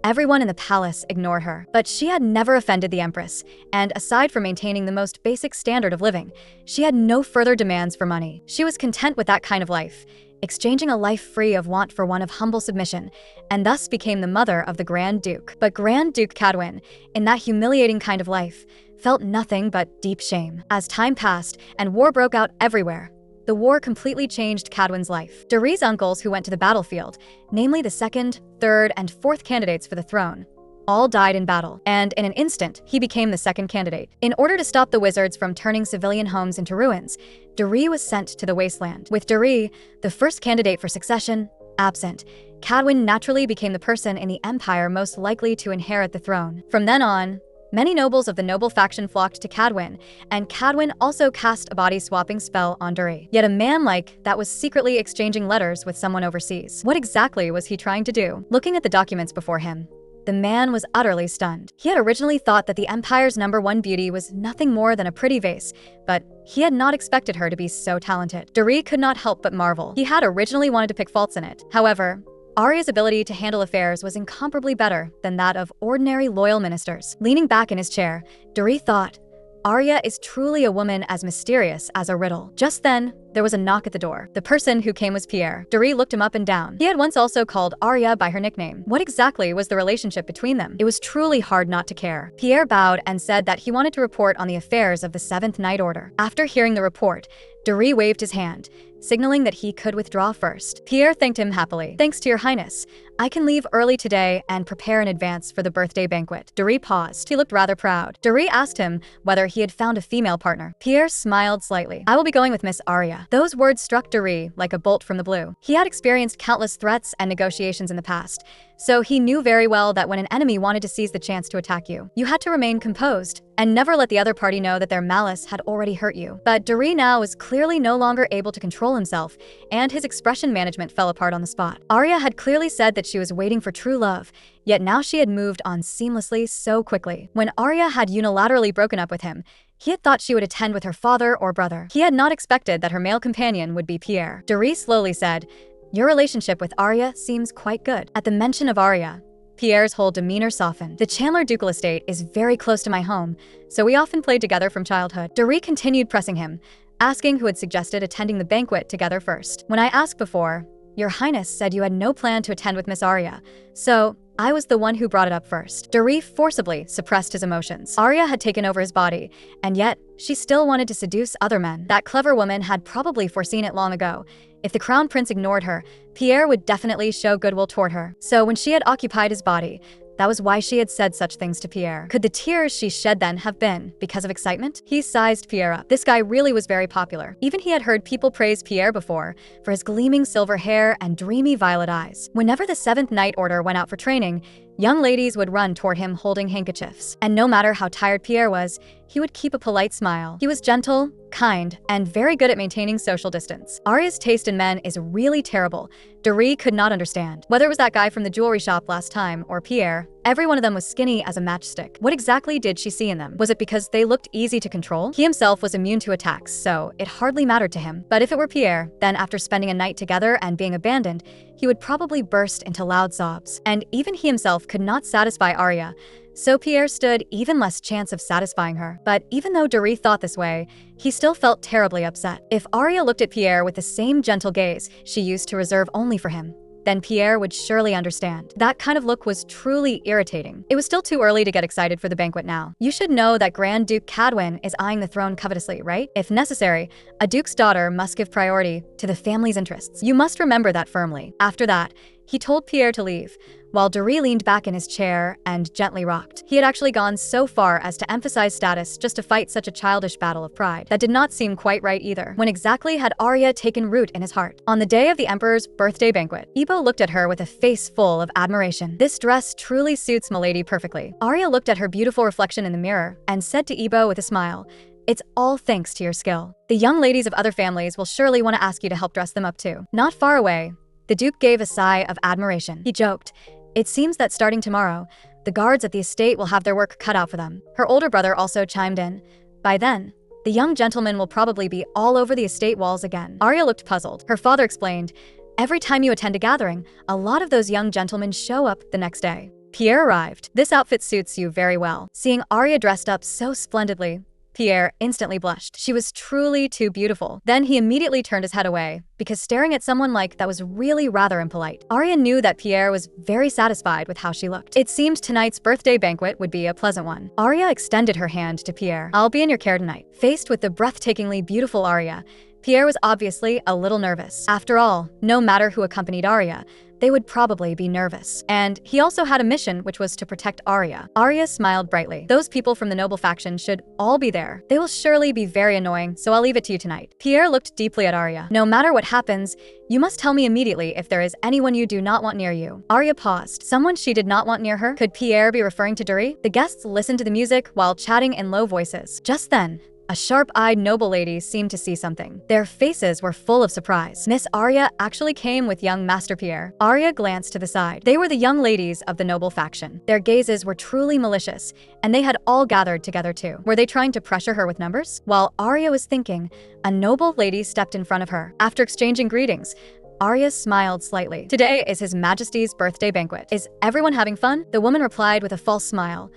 everyone in the palace ignored her. But she had never offended the empress, and aside from maintaining the most basic standard of living, she had no further demands for money. She was content with that kind of life, exchanging a life free of want for one of humble submission, and thus became the mother of the Grand Duke. But Grand Duke Cadwyn, in that humiliating kind of life, felt nothing but deep shame. As time passed and war broke out everywhere, the war completely changed Cadwyn's life. Doree's uncles who went to the battlefield, namely the second, third, and fourth candidates for the throne, all died in battle, and in an instant, he became the second candidate. In order to stop the wizards from turning civilian homes into ruins, Doree was sent to the wasteland. With Doree, the first candidate for succession, absent, Cadwyn naturally became the person in the empire most likely to inherit the throne. From then on, Many nobles of the noble faction flocked to Cadwyn, and Cadwyn also cast a body-swapping spell on Duri. Yet a man like that was secretly exchanging letters with someone overseas. What exactly was he trying to do? Looking at the documents before him, the man was utterly stunned. He had originally thought that the Empire's #1 beauty was nothing more than a pretty vase, but he had not expected her to be so talented. Duri could not help but marvel. He had originally wanted to pick faults in it. However, Arya's ability to handle affairs was incomparably better than that of ordinary loyal ministers. Leaning back in his chair, Duri thought, Arya is truly a woman as mysterious as a riddle. Just then, there was a knock at the door. The person who came was Pierre. Duri looked him up and down. He had once also called Arya by her nickname. What exactly was the relationship between them? It was truly hard not to care. Pierre bowed and said that he wanted to report on the affairs of the 7th Night Order. After hearing the report, Duri waved his hand, signaling that he could withdraw first. Pierre thanked him happily. Thanks to your highness. I can leave early today and prepare in advance for the birthday banquet. Duri paused. He looked rather proud. Duri asked him whether he had found a female partner. Pierre smiled slightly. I will be going with Miss Arya. Those words struck Duri like a bolt from the blue. He had experienced countless threats and negotiations in the past, so he knew very well that when an enemy wanted to seize the chance to attack you, you had to remain composed and never let the other party know that their malice had already hurt you. But Duri now was clearly no longer able to control himself, and his expression management fell apart on the spot. Arya had clearly said that she was waiting for true love, yet now she had moved on seamlessly so quickly. When Arya had unilaterally broken up with him, he had thought she would attend with her father or brother. He had not expected that her male companion would be Pierre. Duri slowly said, your relationship with Arya seems quite good. At the mention of Arya, Pierre's whole demeanor softened. The Chandler Ducal estate is very close to my home, so we often played together from childhood. Duri continued pressing him, asking who had suggested attending the banquet together first. When I asked before, your highness said you had no plan to attend with Miss Arya, so I was the one who brought it up first. Duri forcibly suppressed his emotions. Arya had taken over his body, and yet she still wanted to seduce other men. That clever woman had probably foreseen it long ago. If the crown prince ignored her, Pierre would definitely show goodwill toward her. So when she had occupied his body, that was why she had said such things to Pierre. Could the tears she shed then have been because of excitement? He sized Pierre up. This guy really was very popular. Even he had heard people praise Pierre before for his gleaming silver hair and dreamy violet eyes. Whenever the 7th Night Order went out for training, young ladies would run toward him holding handkerchiefs. And no matter how tired Pierre was, he would keep a polite smile. He was gentle, kind, and very good at maintaining social distance. Arya's taste in men is really terrible. Duri could not understand. Whether it was that guy from the jewelry shop last time or Pierre, every one of them was skinny as a matchstick. What exactly did she see in them? Was it because they looked easy to control? He himself was immune to attacks, so it hardly mattered to him. But if it were Pierre, then after spending a night together and being abandoned, he would probably burst into loud sobs. And even he himself could not satisfy Arya, so Pierre stood even less chance of satisfying her. But even though Duri thought this way, he still felt terribly upset. If Arya looked at Pierre with the same gentle gaze she used to reserve only for him, then Pierre would surely understand. That kind of look was truly irritating. It was still too early to get excited for the banquet now. You should know that Grand Duke Cadwyn is eyeing the throne covetously, right? If necessary, a duke's daughter must give priority to the family's interests. You must remember that firmly. After that, he told Pierre to leave, while Duri leaned back in his chair and gently rocked. He had actually gone so far as to emphasize status just to fight such a childish battle of pride. That did not seem quite right either. When exactly had Arya taken root in his heart? On the day of the Emperor's birthday banquet, Ebo looked at her with a face full of admiration. This dress truly suits Milady perfectly. Arya looked at her beautiful reflection in the mirror and said to Ebo with a smile, it's all thanks to your skill. The young ladies of other families will surely want to ask you to help dress them up too. Not far away, the Duke gave a sigh of admiration. He joked, it seems that starting tomorrow, the guards at the estate will have their work cut out for them. Her older brother also chimed in. By then, the young gentleman will probably be all over the estate walls again. Arya looked puzzled. Her father explained, every time you attend a gathering, a lot of those young gentlemen show up the next day. Pierre arrived. This outfit suits you very well. Seeing Arya dressed up so splendidly, Pierre instantly blushed. She was truly too beautiful. Then he immediately turned his head away, because staring at someone like that was really rather impolite. Arya knew that Pierre was very satisfied with how she looked. It seemed tonight's birthday banquet would be a pleasant one. Arya extended her hand to Pierre. I'll be in your care tonight. Faced with the breathtakingly beautiful Arya, Pierre was obviously a little nervous. After all, no matter who accompanied Arya, they would probably be nervous. And he also had a mission, which was to protect Arya. Arya smiled brightly. Those people from the noble faction should all be there. They will surely be very annoying, so I'll leave it to you tonight. Pierre looked deeply at Arya. No matter what happens, you must tell me immediately if there is anyone you do not want near you. Arya paused. Someone she did not want near her? Could Pierre be referring to Duri? The guests listened to the music while chatting in low voices. Just then, a sharp-eyed noble lady seemed to see something. Their faces were full of surprise. Miss Arya actually came with young Master Pierre. Arya glanced to the side. They were the young ladies of the noble faction. Their gazes were truly malicious, and they had all gathered together too. Were they trying to pressure her with numbers? While Arya was thinking, a noble lady stepped in front of her. After exchanging greetings, Arya smiled slightly. Today is His Majesty's birthday banquet. Is everyone having fun? The woman replied with a false smile.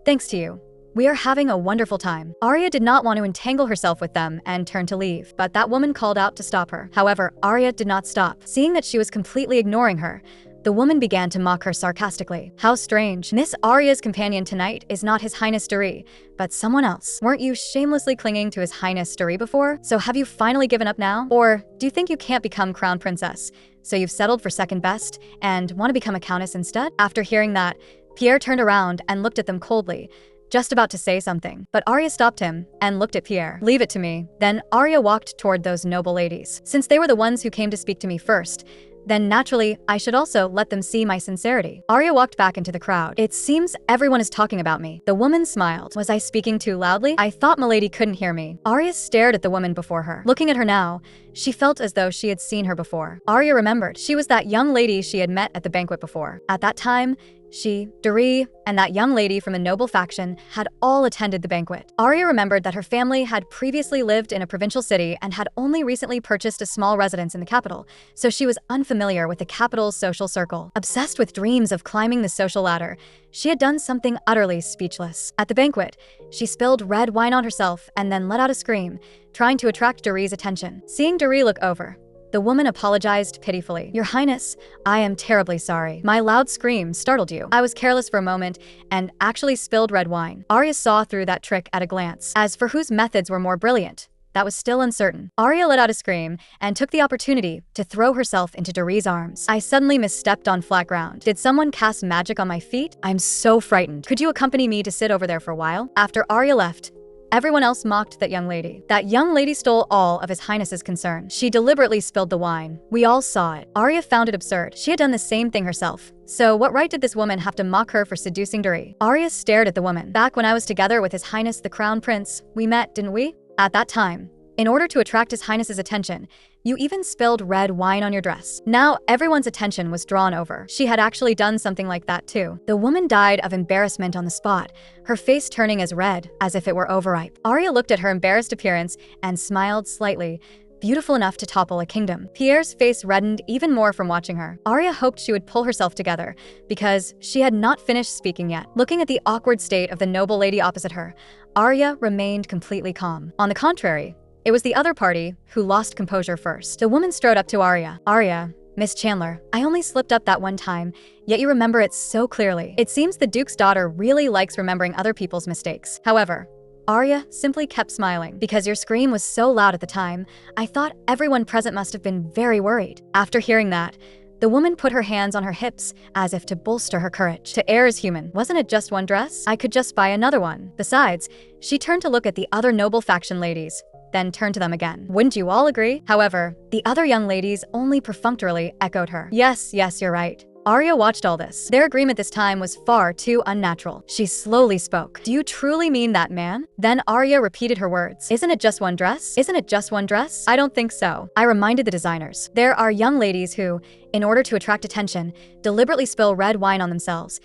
Thanks to you. We are having a wonderful time. Arya did not want to entangle herself with them and turned to leave, but that woman called out to stop her. However, Arya did not stop. Seeing that she was completely ignoring her, the woman began to mock her sarcastically. How strange. Miss Arya's companion tonight is not His Highness Duri, but someone else. Weren't you shamelessly clinging to His Highness Duri before? So have you finally given up now? Or do you think you can't become crown princess? So you've settled for second best and want to become a countess instead? After hearing that, Pierre turned around and looked at them coldly, just about to say something, but Arya stopped him and looked at Pierre. Leave it to me. Then Arya walked toward those noble ladies. Since they were the ones who came to speak to me first, then naturally, I should also let them see my sincerity. Arya walked back into the crowd. It seems everyone is talking about me. The woman smiled. Was I speaking too loudly? I thought milady couldn't hear me. Arya stared at the woman before her. Looking at her now, she felt as though she had seen her before. Arya remembered. She was that young lady she had met at the banquet before. At that time, she, Duri, and that young lady from the noble faction had all attended the banquet. Arya remembered that her family had previously lived in a provincial city and had only recently purchased a small residence in the capital, so she was unfamiliar with the capital's social circle. Obsessed with dreams of climbing the social ladder, she had done something utterly speechless. At the banquet, she spilled red wine on herself and then let out a scream, trying to attract Duri's attention. Seeing Duri look over, the woman apologized pitifully. Your Highness, I am terribly sorry. My loud scream startled you. I was careless for a moment and actually spilled red wine. Arya saw through that trick at a glance. As for whose methods were more brilliant, that was still uncertain. Arya let out a scream and took the opportunity to throw herself into Duri's arms. I suddenly misstepped on flat ground. Did someone cast magic on my feet? I'm so frightened. Could you accompany me to sit over there for a while? After Arya left, everyone else mocked that young lady. That young lady stole all of His Highness's concern. She deliberately spilled the wine. We all saw it. Arya found it absurd. She had done the same thing herself. So what right did this woman have to mock her for seducing Duri? Arya stared at the woman. Back when I was together with His Highness the Crown Prince, we met, didn't we? At that time, in order to attract His Highness's attention, you even spilled red wine on your dress. Now everyone's attention was drawn over. She had actually done something like that too. The woman died of embarrassment on the spot, her face turning as red as if it were overripe. Arya looked at her embarrassed appearance and smiled slightly, beautiful enough to topple a kingdom. Pierre's face reddened even more from watching her. Arya hoped she would pull herself together because she had not finished speaking yet. Looking at the awkward state of the noble lady opposite her, Arya remained completely calm. On the contrary, it was the other party who lost composure first. The woman strode up to Arya. Arya, Miss Chandler, I only slipped up that one time, yet you remember it so clearly. It seems the Duke's daughter really likes remembering other people's mistakes. However, Arya simply kept smiling. Because your scream was so loud at the time, I thought everyone present must have been very worried. After hearing that, the woman put her hands on her hips as if to bolster her courage. To err is human. Wasn't it just one dress? I could just buy another one. Besides, she turned to look at the other noble faction ladies, then turned to them again. Wouldn't you all agree? However, the other young ladies only perfunctorily echoed her. Yes, you're right. Arya watched all this. Their agreement this time was far too unnatural. She slowly spoke. Do you truly mean that, man? Then Arya repeated her words. Isn't it just one dress? Isn't it just one dress? I don't think so. I reminded the designers. There are young ladies who, in order to attract attention, deliberately spill red wine on themselves.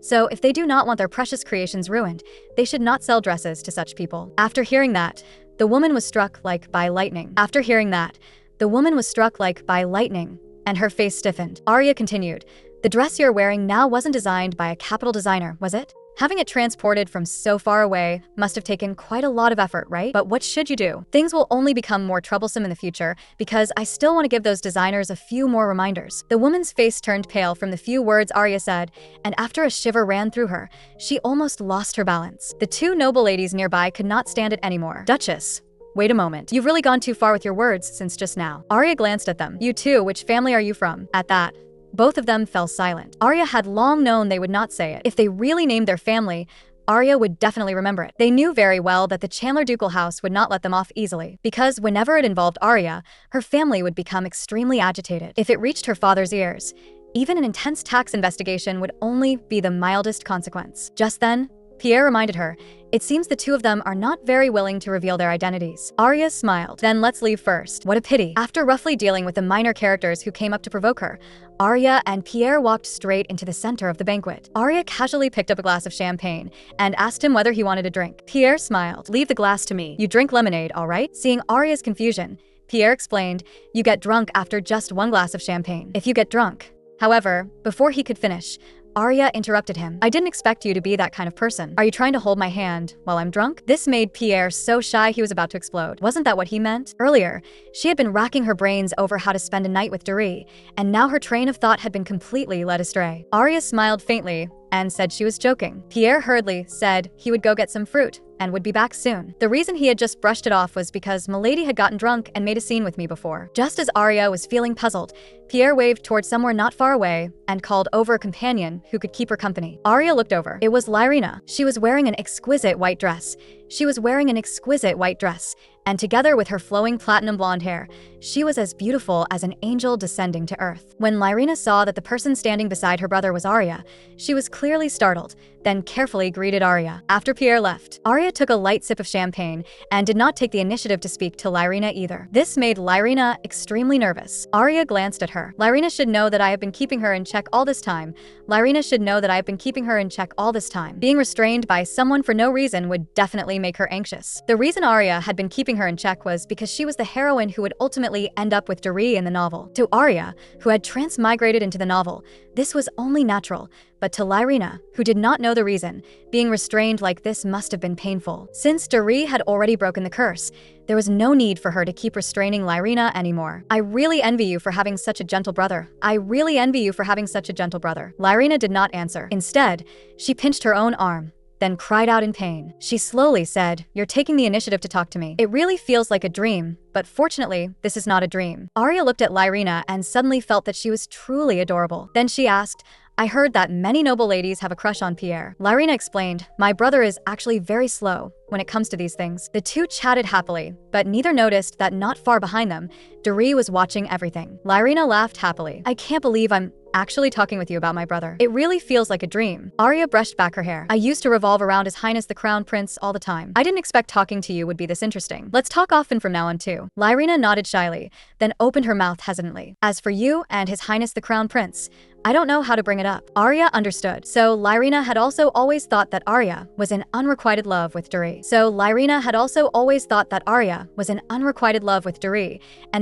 So if they do not want their precious creations ruined, they should not sell dresses to such people. After hearing that, the woman was struck like by lightning. And her face stiffened. Arya continued, the dress you're wearing now wasn't designed by a capital designer, was it? Having it transported from so far away must have taken quite a lot of effort, right? But what should you do? Things will only become more troublesome in the future because I still want to give those designers a few more reminders. The woman's face turned pale from the few words Arya said, and after a shiver ran through her, she almost lost her balance. The two noble ladies nearby could not stand it anymore. Duchess, Wait a moment. You've really gone too far with your words since just now. Arya glanced at them. You too, which family are you from? At that, both of them fell silent. Arya had long known they would not say it. If they really named their family, Arya would definitely remember it. They knew very well that the Chandler ducal house would not let them off easily, because whenever it involved Arya, her family would become extremely agitated. If it reached her father's ears, even an intense tax investigation would only be the mildest consequence. Just then, Pierre reminded her, it seems the two of them are not very willing to reveal their identities. Arya smiled. Then let's leave first. What a pity. After roughly dealing with the minor characters who came up to provoke her, Arya and Pierre walked straight into the center of the banquet. Arya casually picked up a glass of champagne and asked him whether he wanted a drink. Pierre smiled. Leave the glass to me. You drink lemonade, all right? Seeing Arya's confusion, Pierre explained, you get drunk after just one glass of champagne. If you get drunk. However, before he could finish, Arya interrupted him. I didn't expect you to be that kind of person. Are you trying to hold my hand while I'm drunk? This made Pierre so shy he was about to explode. Wasn't that what he meant? Earlier, she had been racking her brains over how to spend a night with Doree, and now her train of thought had been completely led astray. Arya smiled faintly and said she was joking. Pierre hurriedly said he would go get some fruit and would be back soon. The reason he had just brushed it off was because Milady had gotten drunk and made a scene with me before. Just as Arya was feeling puzzled, Pierre waved towards somewhere not far away and called over a companion who could keep her company. Arya looked over. It was Lyrina. She was wearing an exquisite white dress. And together with her flowing platinum blonde hair, she was as beautiful as an angel descending to earth. When Lyrina saw that the person standing beside her brother was Arya, she was clearly startled, then carefully greeted Arya. After Pierre left, Arya took a light sip of champagne and did not take the initiative to speak to Lyrina either. This made Lyrina extremely nervous. Arya glanced at her. Lyrina should know that I have been keeping her in check all this time. Being restrained by someone for no reason would definitely make her anxious. The reason Arya had been keeping her in check was because she was the heroine who would ultimately end up with Doree in the novel. To Arya, who had transmigrated into the novel, this was only natural, but to Lyrina, who did not know the reason, being restrained like this must have been painful. Since Doree had already broken the curse, there was no need for her to keep restraining Lyrina anymore. I really envy you for having such a gentle brother. Lyrina did not answer. Instead, she pinched her own arm, then cried out in pain. She slowly said, you're taking the initiative to talk to me. It really feels like a dream, but fortunately, this is not a dream. Arya looked at Lyrina and suddenly felt that she was truly adorable. Then she asked, I heard that many noble ladies have a crush on Pierre. Lyrina explained, my brother is actually very slow when it comes to these things. The two chatted happily, but neither noticed that not far behind them, Doree was watching everything. Lyrina laughed happily. I can't believe I'm actually talking with you about my brother. It really feels like a dream. Arya brushed back her hair. I used to revolve around His Highness the Crown Prince all the time. I didn't expect talking to you would be this interesting. Let's talk often from now on too. Lyrina nodded shyly, then opened her mouth hesitantly. As for you and His Highness the Crown Prince, I don't know how to bring it up. Arya understood. So Lyrina had also always thought that Arya was in unrequited love with Doree. And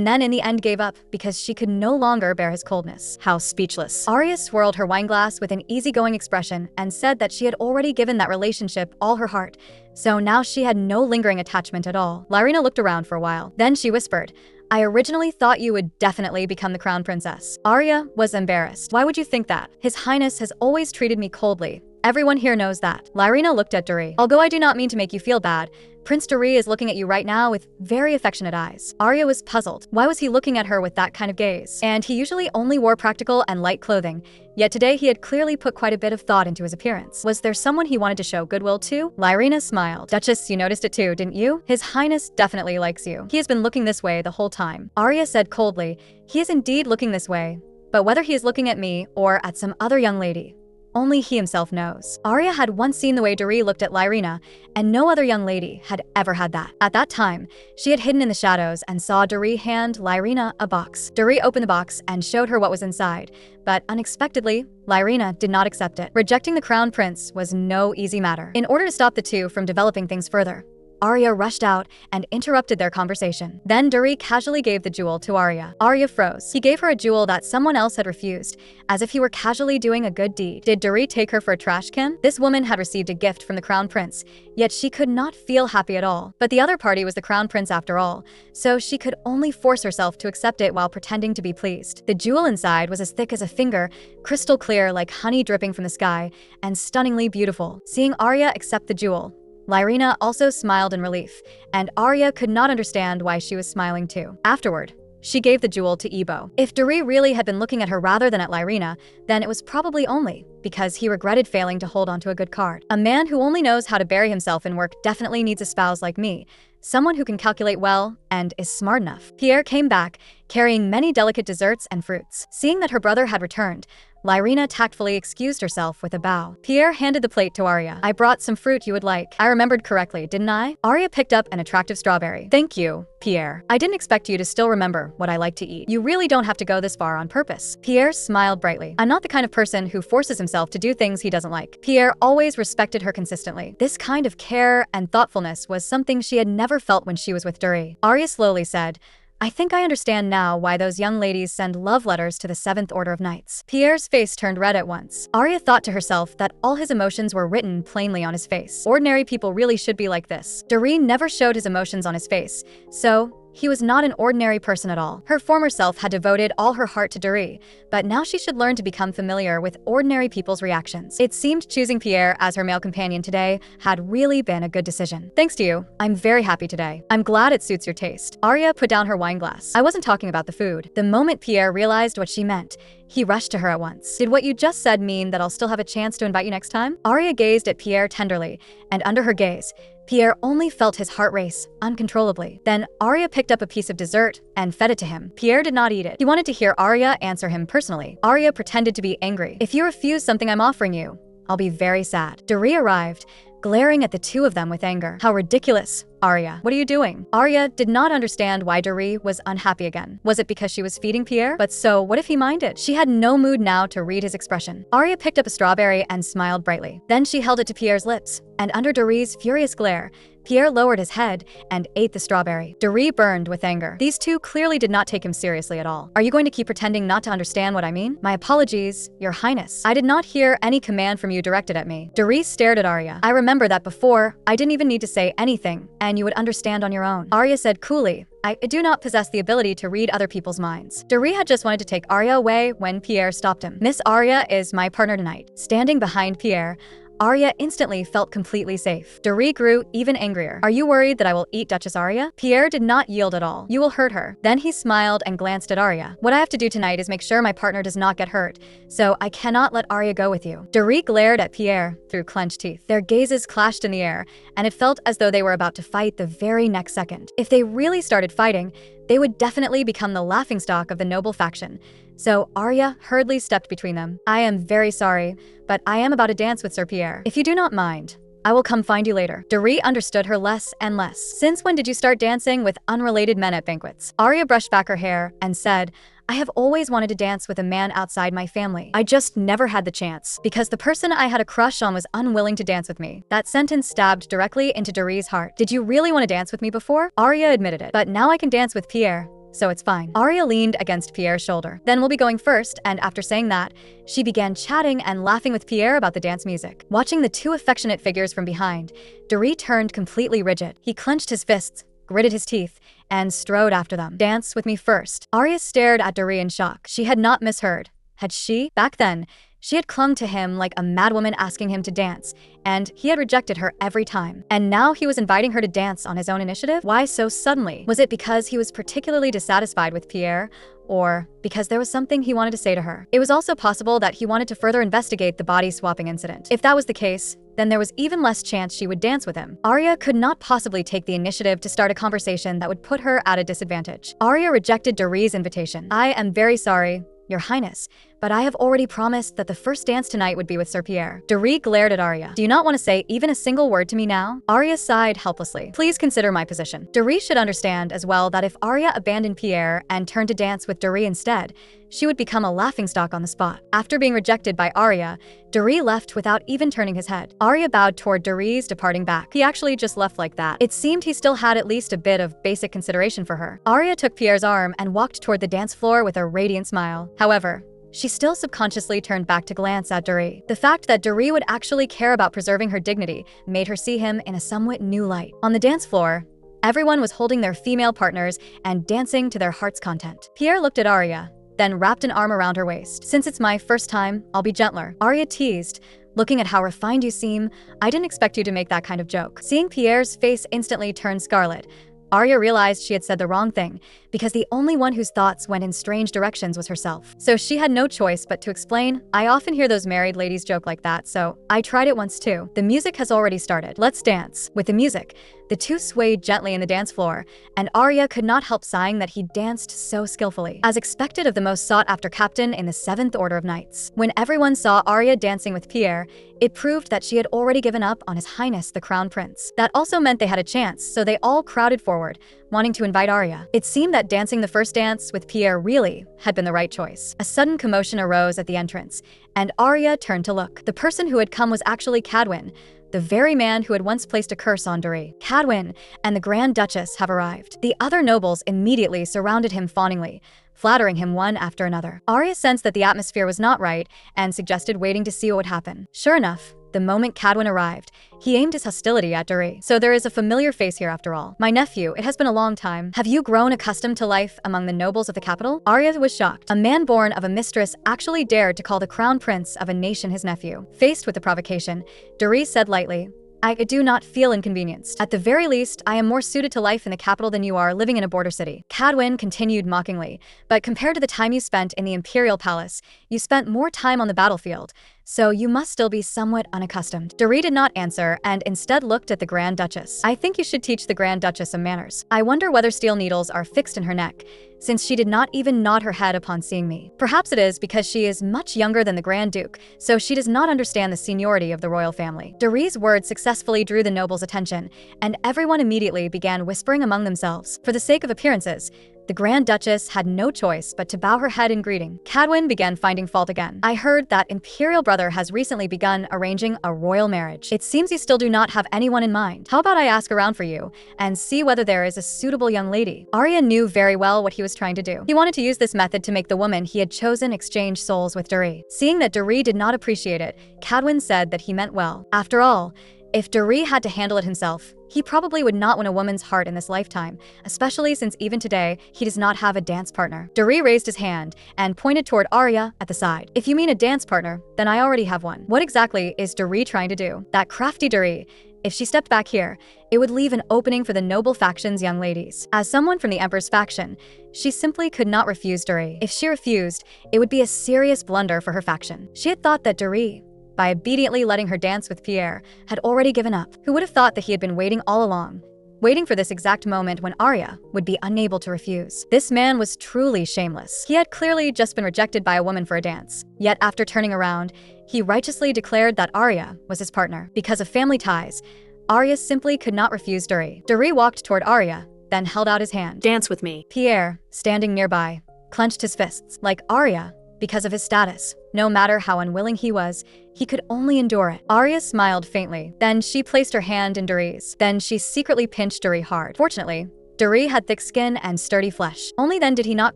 then in the end gave up because she could no longer bear his coldness. How speechless. Arya swirled her wineglass with an easygoing expression and said that she had already given that relationship all her heart, so now she had no lingering attachment at all. Lyrina looked around for a while. Then she whispered, I originally thought you would definitely become the crown princess. Arya was embarrassed. Why would you think that? His Highness has always treated me coldly. Everyone here knows that. Lyrina looked at Doree. Although I do not mean to make you feel bad, Prince Doree is looking at you right now with very affectionate eyes. Arya was puzzled. Why was he looking at her with that kind of gaze? And he usually only wore practical and light clothing, yet today he had clearly put quite a bit of thought into his appearance. Was there someone he wanted to show goodwill to? Lyrina smiled. Duchess, you noticed it too, didn't you? His Highness definitely likes you. He has been looking this way the whole time. Arya said coldly, he is indeed looking this way, but whether he is looking at me or at some other young lady, only he himself knows. Arya had once seen the way Doree looked at Lyrina, and no other young lady had ever had that. At that time, she had hidden in the shadows and saw Doree hand Lyrina a box. Doree opened the box and showed her what was inside, but unexpectedly, Lyrina did not accept it. Rejecting the crown prince was no easy matter. In order to stop the two from developing things further, Arya rushed out and interrupted their conversation. Then Doree casually gave the jewel to Arya. Arya froze. He gave her a jewel that someone else had refused, as if he were casually doing a good deed. Did Doree take her for a trash can? This woman had received a gift from the crown prince, yet she could not feel happy at all. But the other party was the crown prince after all, so she could only force herself to accept it while pretending to be pleased. The jewel inside was as thick as a finger, crystal clear like honey dripping from the sky, and stunningly beautiful. Seeing Arya accept the jewel, Lyrina also smiled in relief, and Arya could not understand why she was smiling too. Afterward, she gave the jewel to Ebo. If Doree really had been looking at her rather than at Lyrina, then it was probably only because he regretted failing to hold onto a good card. A man who only knows how to bury himself in work definitely needs a spouse like me, someone who can calculate well and is smart enough. Pierre came back, carrying many delicate desserts and fruits. Seeing that her brother had returned, Lyrina tactfully excused herself with a bow. Pierre handed the plate to Arya. I brought some fruit you would like. I remembered correctly, didn't I? Arya picked up an attractive strawberry. Thank you, Pierre. I didn't expect you to still remember what I like to eat. You really don't have to go this far on purpose. Pierre smiled brightly. I'm not the kind of person who forces himself to do things he doesn't like. Pierre always respected her consistently. This kind of care and thoughtfulness was something she had never felt when she was with Doree. Arya slowly said, I think I understand now why those young ladies send love letters to the 7th Order of Knights. Pierre's face turned red at once. Arya thought to herself that all his emotions were written plainly on his face. Ordinary people really should be like this. Doree never showed his emotions on his face, so he was not an ordinary person at all. Her former self had devoted all her heart to Doree, but now she should learn to become familiar with ordinary people's reactions. It seemed choosing Pierre as her male companion today had really been a good decision. Thanks to you, I'm very happy today. I'm glad it suits your taste. Arya put down her wine glass. I wasn't talking about the food. The moment Pierre realized what she meant, he rushed to her at once. Did what you just said mean that I'll still have a chance to invite you next time? Arya gazed at Pierre tenderly, and under her gaze, Pierre only felt his heart race uncontrollably. Then Arya picked up a piece of dessert and fed it to him. Pierre did not eat it. He wanted to hear Arya answer him personally. Arya pretended to be angry. If you refuse something I'm offering you, I'll be very sad. Doree arrived, glaring at the two of them with anger. How ridiculous. Arya, what are you doing? Arya did not understand why Doree was unhappy again. Was it because she was feeding Pierre? But so, what if he minded? She had no mood now to read his expression. Arya picked up a strawberry and smiled brightly. Then she held it to Pierre's lips, and under Doree's furious glare, Pierre lowered his head and ate the strawberry. Doree burned with anger. These two clearly did not take him seriously at all. Are you going to keep pretending not to understand what I mean? My apologies, Your Highness. I did not hear any command from you directed at me. Doree stared at Arya. I remember that before, I didn't even need to say anything, and you would understand on your own. Arya said coolly, I do not possess the ability to read other people's minds. Doree had just wanted to take Arya away when Pierre stopped him. Miss Arya is my partner tonight. Standing behind Pierre, Arya instantly felt completely safe. Doree grew even angrier. Are you worried that I will eat Duchess Arya? Pierre did not yield at all. You will hurt her. Then he smiled and glanced at Arya. What I have to do tonight is make sure my partner does not get hurt, so I cannot let Arya go with you. Doree glared at Pierre through clenched teeth. Their gazes clashed in the air, and it felt as though they were about to fight the very next second. If they really started fighting, they would definitely become the laughingstock of the noble faction. So Arya hurriedly stepped between them. I am very sorry, but I am about to dance with Sir Pierre. If you do not mind, I will come find you later. Doree understood her less and less. Since when did you start dancing with unrelated men at banquets? Arya brushed back her hair and said, I have always wanted to dance with a man outside my family. I just never had the chance, because the person I had a crush on was unwilling to dance with me. That sentence stabbed directly into Doree's heart. Did you really want to dance with me before? Arya admitted it, but now I can dance with Pierre, so it's fine. Arya leaned against Pierre's shoulder. Then we'll be going first, and after saying that, she began chatting and laughing with Pierre about the dance music. Watching the two affectionate figures from behind, Doree turned completely rigid. He clenched his fists, gritted his teeth, and strode after them. Dance with me first. Arya stared at Doree in shock. She had not misheard. Had she? Back then, she had clung to him like a madwoman asking him to dance, and he had rejected her every time. And now he was inviting her to dance on his own initiative? Why so suddenly? Was it because he was particularly dissatisfied with Pierre, or because there was something he wanted to say to her? It was also possible that he wanted to further investigate the body-swapping incident. If that was the case, then there was even less chance she would dance with him. Arya could not possibly take the initiative to start a conversation that would put her at a disadvantage. Arya rejected Doree's invitation. I am very sorry, Your Highness, but I have already promised that the first dance tonight would be with Sir Pierre. Doree glared at Arya. Do you not want to say even a single word to me now? Arya sighed helplessly. Please consider my position. Doree should understand as well that if Arya abandoned Pierre and turned to dance with Doree instead, she would become a laughingstock on the spot. After being rejected by Arya, Doree left without even turning his head. Arya bowed toward Doree's departing back. He actually just left like that. It seemed he still had at least a bit of basic consideration for her. Arya took Pierre's arm and walked toward the dance floor with a radiant smile. However, she still subconsciously turned back to glance at Doree. The fact that Doree would actually care about preserving her dignity made her see him in a somewhat new light. On the dance floor, everyone was holding their female partners and dancing to their heart's content. Pierre looked at Arya, then wrapped an arm around her waist. Since it's my first time, I'll be gentler. Arya teased, Looking at how refined you seem, I didn't expect you to make that kind of joke. Seeing Pierre's face instantly turn scarlet, Arya realized she had said the wrong thing, because the only one whose thoughts went in strange directions was herself. So she had no choice but to explain, I often hear those married ladies joke like that, so I tried it once too. The music has already started. Let's dance. With the music, the two swayed gently in the dance floor, and Arya could not help sighing that he danced so skillfully, as expected of the most sought-after captain in the 7th Order of Knights. When everyone saw Arya dancing with Pierre, it proved that she had already given up on His Highness the Crown Prince. That also meant they had a chance, so they all crowded forward, wanting to invite Arya. It seemed that dancing the first dance with Pierre really had been the right choice. A sudden commotion arose at the entrance, and Arya turned to look. The person who had come was actually Cadwyn, the very man who had once placed a curse on Doree. Cadwyn and the Grand Duchess have arrived. The other nobles immediately surrounded him fawningly, flattering him one after another. Arya sensed that the atmosphere was not right and suggested waiting to see what would happen. Sure enough, the moment Cadwyn arrived, he aimed his hostility at Doree. So there is a familiar face here after all. My nephew, it has been a long time. Have you grown accustomed to life among the nobles of the capital? Arya was shocked. A man born of a mistress actually dared to call the crown prince of a nation his nephew. Faced with the provocation, Doree said lightly, I do not feel inconvenienced. At the very least, I am more suited to life in the capital than you are living in a border city. Cadwyn continued mockingly, but compared to the time you spent in the Imperial Palace, you spent more time on the battlefield, so you must still be somewhat unaccustomed. Doree did not answer and instead looked at the Grand Duchess. I think you should teach the Grand Duchess some manners. I wonder whether steel needles are fixed in her neck, since she did not even nod her head upon seeing me. Perhaps it is because she is much younger than the Grand Duke, so she does not understand the seniority of the royal family. Doree's words successfully drew the nobles' attention, and everyone immediately began whispering among themselves. For the sake of appearances, the Grand Duchess had no choice but to bow her head in greeting. Cadwyn began finding fault again. I heard that Imperial brother has recently begun arranging a royal marriage. It seems you still do not have anyone in mind. How about I ask around for you and see whether there is a suitable young lady? Arya knew very well what he was trying to do. He wanted to use this method to make the woman he had chosen exchange souls with Doree. Seeing that Doree did not appreciate it, Cadwyn said that he meant well. After all, if Doree had to handle it himself, he probably would not win a woman's heart in this lifetime, especially since even today, he does not have a dance partner. Doree raised his hand and pointed toward Arya at the side. If you mean a dance partner, then I already have one. What exactly is Doree trying to do? That crafty Doree. If she stepped back here, it would leave an opening for the noble faction's young ladies. As someone from the Emperor's faction, she simply could not refuse Doree. If she refused, it would be a serious blunder for her faction. She had thought that Doree, by obediently letting her dance with Pierre, had already given up. Who would have thought that he had been waiting all along, waiting for this exact moment when Arya would be unable to refuse? This man was truly shameless. He had clearly just been rejected by a woman for a dance. Yet after turning around, he righteously declared that Arya was his partner. Because of family ties, Arya simply could not refuse Doree. Doree walked toward Arya, then held out his hand. Dance with me. Pierre, standing nearby, clenched his fists. Like Arya, because of his status, no matter how unwilling he was, he could only endure it. Arya smiled faintly. Then she placed her hand in Doree's. Then she secretly pinched Doree hard. Fortunately, Doree had thick skin and sturdy flesh. Only then did he not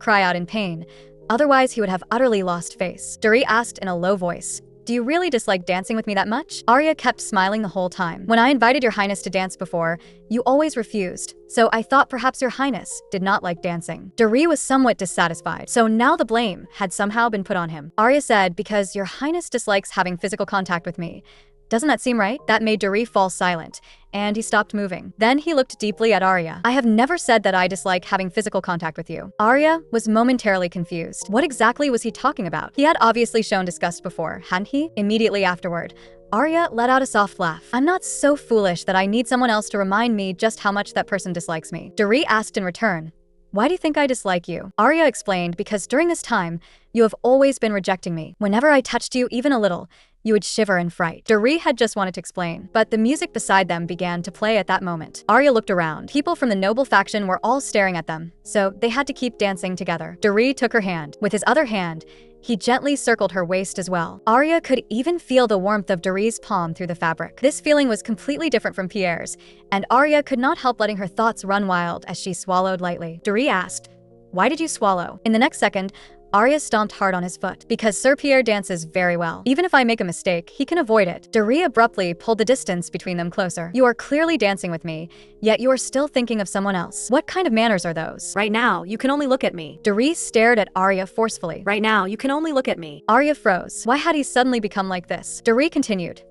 cry out in pain. Otherwise, he would have utterly lost face. Doree asked in a low voice, do you really dislike dancing with me that much? Arya kept smiling the whole time. When I invited your highness to dance before, you always refused, so I thought perhaps your highness did not like dancing. Doree was somewhat dissatisfied, so now the blame had somehow been put on him. Arya said, because your highness dislikes having physical contact with me. Doesn't that seem right? That made Doree fall silent, and he stopped moving. Then he looked deeply at Arya. I have never said that I dislike having physical contact with you. Arya was momentarily confused. What exactly was he talking about? He had obviously shown disgust before, hadn't he? Immediately afterward, Arya let out a soft laugh. I'm not so foolish that I need someone else to remind me just how much that person dislikes me. Doree asked in return, why do you think I dislike you? Arya explained, because during this time, you have always been rejecting me. Whenever I touched you even a little, you would shiver in fright. Doree had just wanted to explain, but the music beside them began to play at that moment. Arya looked around. People from the noble faction were all staring at them, so they had to keep dancing together. Doree took her hand. With his other hand, he gently circled her waist as well. Arya could even feel the warmth of Doree's palm through the fabric. This feeling was completely different from Pierre's, and Arya could not help letting her thoughts run wild as she swallowed lightly. Doree asked, why did you swallow? In the next second, Arya stomped hard on his foot. Because Sir Pierre dances very well. Even if I make a mistake, he can avoid it. Doree abruptly pulled the distance between them closer. You are clearly dancing with me, yet you are still thinking of someone else. What kind of manners are those? Right now, you can only look at me. Doree stared at Arya forcefully. Right now, you can only look at me. Arya froze. Why had he suddenly become like this? Doree continued.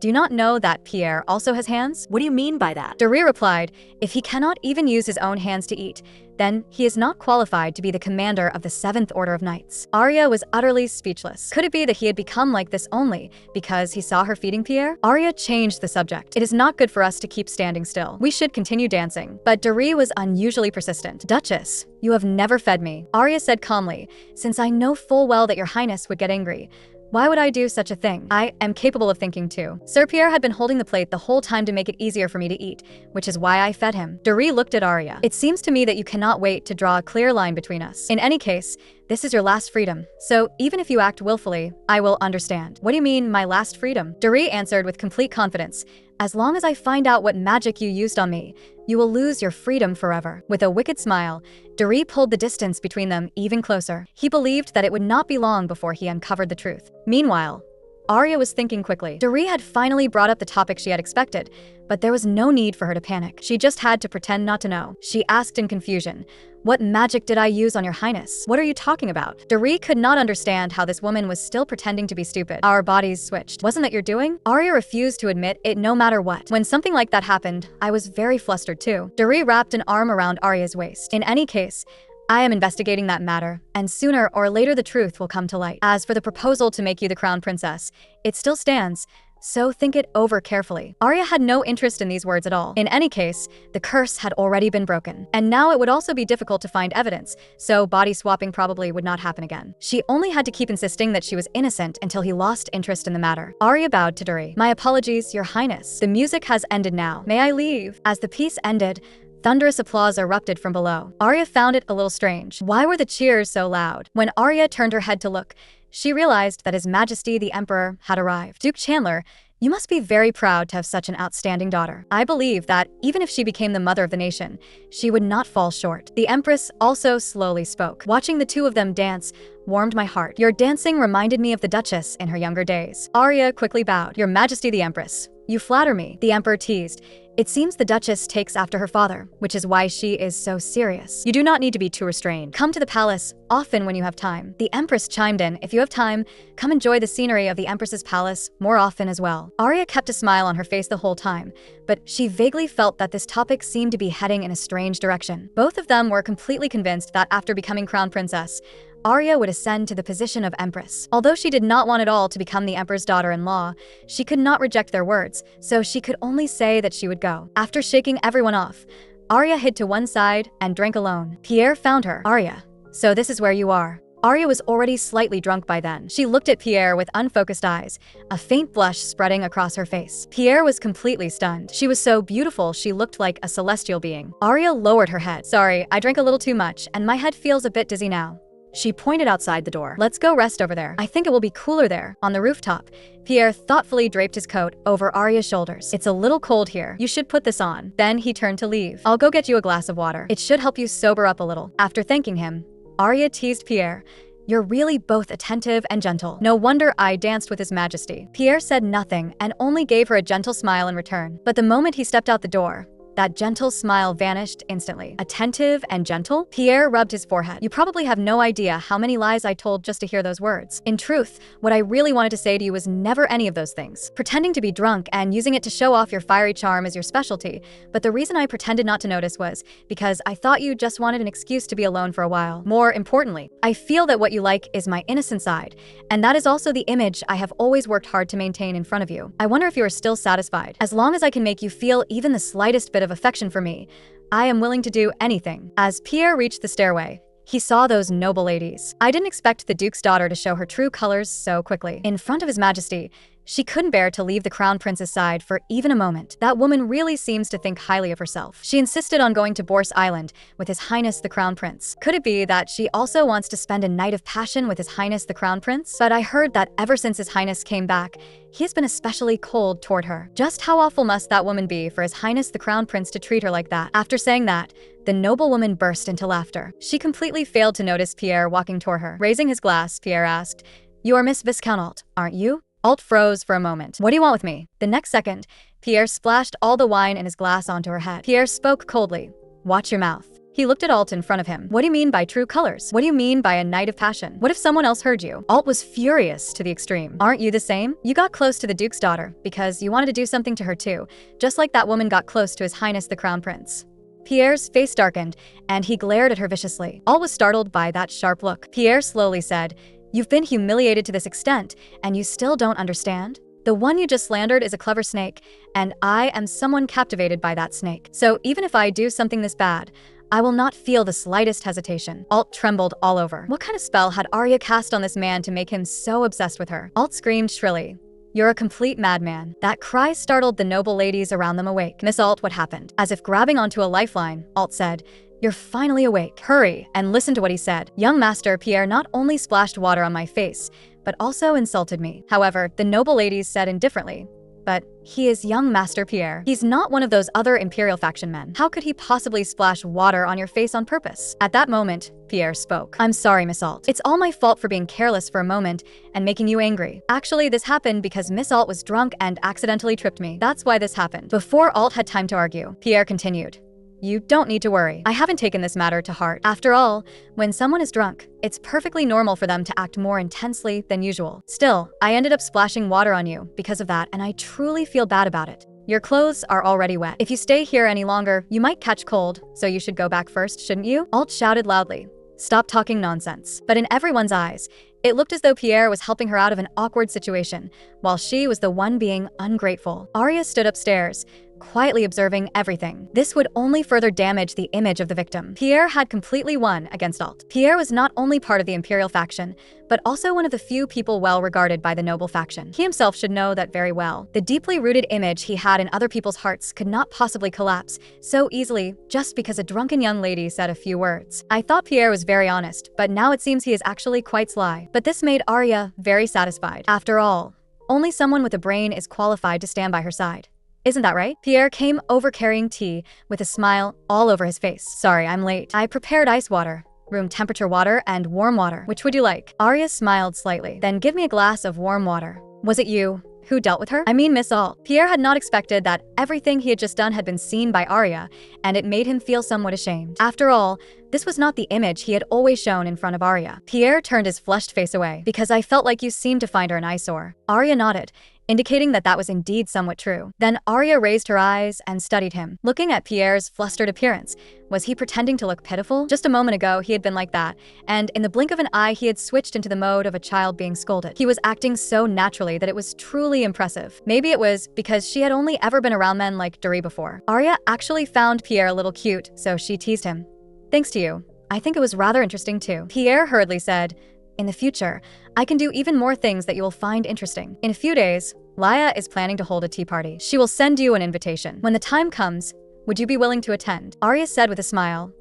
Do you not know that Pierre also has hands? What do you mean by that? Doree replied, if he cannot even use his own hands to eat, then he is not qualified to be the commander of the 7th Order of Knights. Arya was utterly speechless. Could it be that he had become like this only because he saw her feeding Pierre? Arya changed the subject. It is not good for us to keep standing still. We should continue dancing. But Doree was unusually persistent. Duchess, you have never fed me. Arya said calmly, since I know full well that your highness would get angry. Why would I do such a thing? I am capable of thinking too. Sir Pierre had been holding the plate the whole time to make it easier for me to eat, which is why I fed him. Doree looked at Arya. It seems to me that you cannot wait to draw a clear line between us. In any case, this is your last freedom. So even if you act willfully, I will understand. What do you mean, my last freedom? Doree answered with complete confidence. As long as I find out what magic you used on me, you will lose your freedom forever. With a wicked smile, Doree pulled the distance between them even closer. He believed that it would not be long before he uncovered the truth. Meanwhile, Arya was thinking quickly. Doree had finally brought up the topic she had expected, but there was no need for her to panic. She just had to pretend not to know. She asked in confusion, what magic did I use on your highness? What are you talking about? Doree could not understand how this woman was still pretending to be stupid. Our bodies switched. Wasn't that your doing? Arya refused to admit it no matter what. When something like that happened, I was very flustered too. Doree wrapped an arm around Arya's waist. In any case, I am investigating that matter, and sooner or later the truth will come to light. As for the proposal to make you the crown princess, it still stands, so think it over carefully. Arya had no interest in these words at all. In any case, the curse had already been broken, and now it would also be difficult to find evidence, so body swapping probably would not happen again. She only had to keep insisting that she was innocent until he lost interest in the matter. Arya bowed to Doree. My apologies, your highness. The music has ended now. May I leave? As the piece ended, thunderous applause erupted from below. Arya found it a little strange. Why were the cheers so loud? When Arya turned her head to look, she realized that His Majesty the Emperor had arrived. Duke Chandler, you must be very proud to have such an outstanding daughter. I believe that even if she became the mother of the nation, she would not fall short. The Empress also slowly spoke. Watching the two of them dance warmed my heart. Your dancing reminded me of the Duchess in her younger days. Arya quickly bowed. Your Majesty the Empress, you flatter me. The Emperor teased. It seems the Duchess takes after her father, which is why she is so serious. You do not need to be too restrained. Come to the palace often when you have time. The Empress chimed in. If you have time, come enjoy the scenery of the Empress's palace more often as well. Arya kept a smile on her face the whole time, but she vaguely felt that this topic seemed to be heading in a strange direction. Both of them were completely convinced that after becoming crown princess, Arya would ascend to the position of Empress. Although she did not want at all to become the Emperor's daughter-in-law, she could not reject their words, so she could only say that she would go. After shaking everyone off, Arya hid to one side and drank alone. Pierre found her. Arya, so this is where you are. Arya was already slightly drunk by then. She looked at Pierre with unfocused eyes, a faint blush spreading across her face. Pierre was completely stunned. She was so beautiful she looked like a celestial being. Arya lowered her head. Sorry, I drank a little too much, and my head feels a bit dizzy now. She pointed outside the door. Let's go rest over there. I think it will be cooler there. On the rooftop, Pierre thoughtfully draped his coat over Arya's shoulders. It's a little cold here. You should put this on. Then he turned to leave. I'll go get you a glass of water. It should help you sober up a little. After thanking him, Arya teased Pierre. You're really both attentive and gentle. No wonder I danced with His Majesty. Pierre said nothing and only gave her a gentle smile in return. But the moment he stepped out the door, that gentle smile vanished instantly. Attentive and gentle? Pierre rubbed his forehead. You probably have no idea how many lies I told just to hear those words. In truth, what I really wanted to say to you was never any of those things. Pretending to be drunk and using it to show off your fiery charm is your specialty, but the reason I pretended not to notice was because I thought you just wanted an excuse to be alone for a while. More importantly, I feel that what you like is my innocent side, and that is also the image I have always worked hard to maintain in front of you. I wonder if you are still satisfied. As long as I can make you feel even the slightest bit of affection for me, I am willing to do anything. As Pierre reached the stairway, he saw those noble ladies. I didn't expect the Duke's daughter to show her true colors so quickly. In front of His Majesty, She couldn't bear to leave the crown prince's side for even a moment. That woman really seems to think highly of herself. She insisted on going to Bourse Island with His Highness the Crown Prince. Could it be that she also wants to spend a night of passion with His Highness the Crown Prince? But I heard that ever since His Highness came back, he has been especially cold toward her. Just how awful must that woman be for His Highness the Crown Prince to treat her like that? After saying that, the noble woman burst into laughter. She completely failed to notice Pierre walking toward her. Raising his glass, Pierre asked, "You are Miss Viscount Alt, aren't you?" Alt froze for a moment. "What do you want with me?" The next second, Pierre splashed all the wine in his glass onto her head. Pierre spoke coldly. "Watch your mouth." He looked at Alt in front of him. "What do you mean by true colors? What do you mean by a night of passion? What if someone else heard you?" Alt was furious to the extreme. "Aren't you the same? You got close to the Duke's daughter because you wanted to do something to her too, just like that woman got close to His Highness the Crown Prince." Pierre's face darkened, and he glared at her viciously. Alt was startled by that sharp look. Pierre slowly said, "You've been humiliated to this extent, and you still don't understand? The one you just slandered is a clever snake, and I am someone captivated by that snake. So even if I do something this bad, I will not feel the slightest hesitation." Alt trembled all over. What kind of spell had Arya cast on this man to make him so obsessed with her? Alt screamed shrilly, "You're a complete madman." That cry startled the noble ladies around them awake. "Miss Alt, what happened?" As if grabbing onto a lifeline, Alt said, "You're finally awake. Hurry and listen to what he said. Young Master Pierre not only splashed water on my face, but also insulted me." However, the noble ladies said indifferently, "But he is young Master Pierre. He's not one of those other Imperial faction men. How could he possibly splash water on your face on purpose?" At that moment, Pierre spoke. "I'm sorry, Miss Alt. It's all my fault for being careless for a moment and making you angry. Actually, this happened because Miss Alt was drunk and accidentally tripped me. That's why this happened." Before Alt had time to argue, Pierre continued, "You don't need to worry. I haven't taken this matter to heart. After all, when someone is drunk, it's perfectly normal for them to act more intensely than usual. Still, I ended up splashing water on you because of that, and I truly feel bad about it. Your clothes are already wet. If you stay here any longer, you might catch cold, so you should go back first, shouldn't you?" Alt shouted loudly, "Stop talking nonsense." But in everyone's eyes, it looked as though Pierre was helping her out of an awkward situation, while she was the one being ungrateful. Arya stood upstairs, quietly observing everything. This would only further damage the image of the victim. Pierre had completely won against Alt. Pierre was not only part of the Imperial faction, but also one of the few people well regarded by the noble faction. He himself should know that very well. The deeply rooted image he had in other people's hearts could not possibly collapse so easily just because a drunken young lady said a few words. I thought Pierre was very honest, but now it seems he is actually quite sly. But this made Arya very satisfied. After all, only someone with a brain is qualified to stand by her side. Isn't that right? Pierre came over carrying tea with a smile all over his face. "Sorry, I'm late. I prepared ice water, room temperature water, and warm water. Which would you like?" Arya smiled slightly. "Then give me a glass of warm water." "Was it you who dealt with her? I mean Miss Alt." Pierre had not expected that everything he had just done had been seen by Arya, and it made him feel somewhat ashamed. After all, this was not the image he had always shown in front of Arya. Pierre turned his flushed face away. "Because I felt like you seemed to find her an eyesore." Arya nodded, indicating that that was indeed somewhat true. Then Arya raised her eyes and studied him, looking at Pierre's flustered appearance. Was he pretending to look pitiful? Just a moment ago, he had been like that, and in the blink of an eye, he had switched into the mode of a child being scolded. He was acting so naturally that it was truly impressive. Maybe it was because she had only ever been around men like Dury before. Arya actually found Pierre a little cute, so she teased him. "Thanks to you. I think it was rather interesting too." Pierre hurriedly said, "In the future, I can do even more things that you will find interesting. In a few days, Laya is planning to hold a tea party. She will send you an invitation. When the time comes, would you be willing to attend?" Arya said with a smile,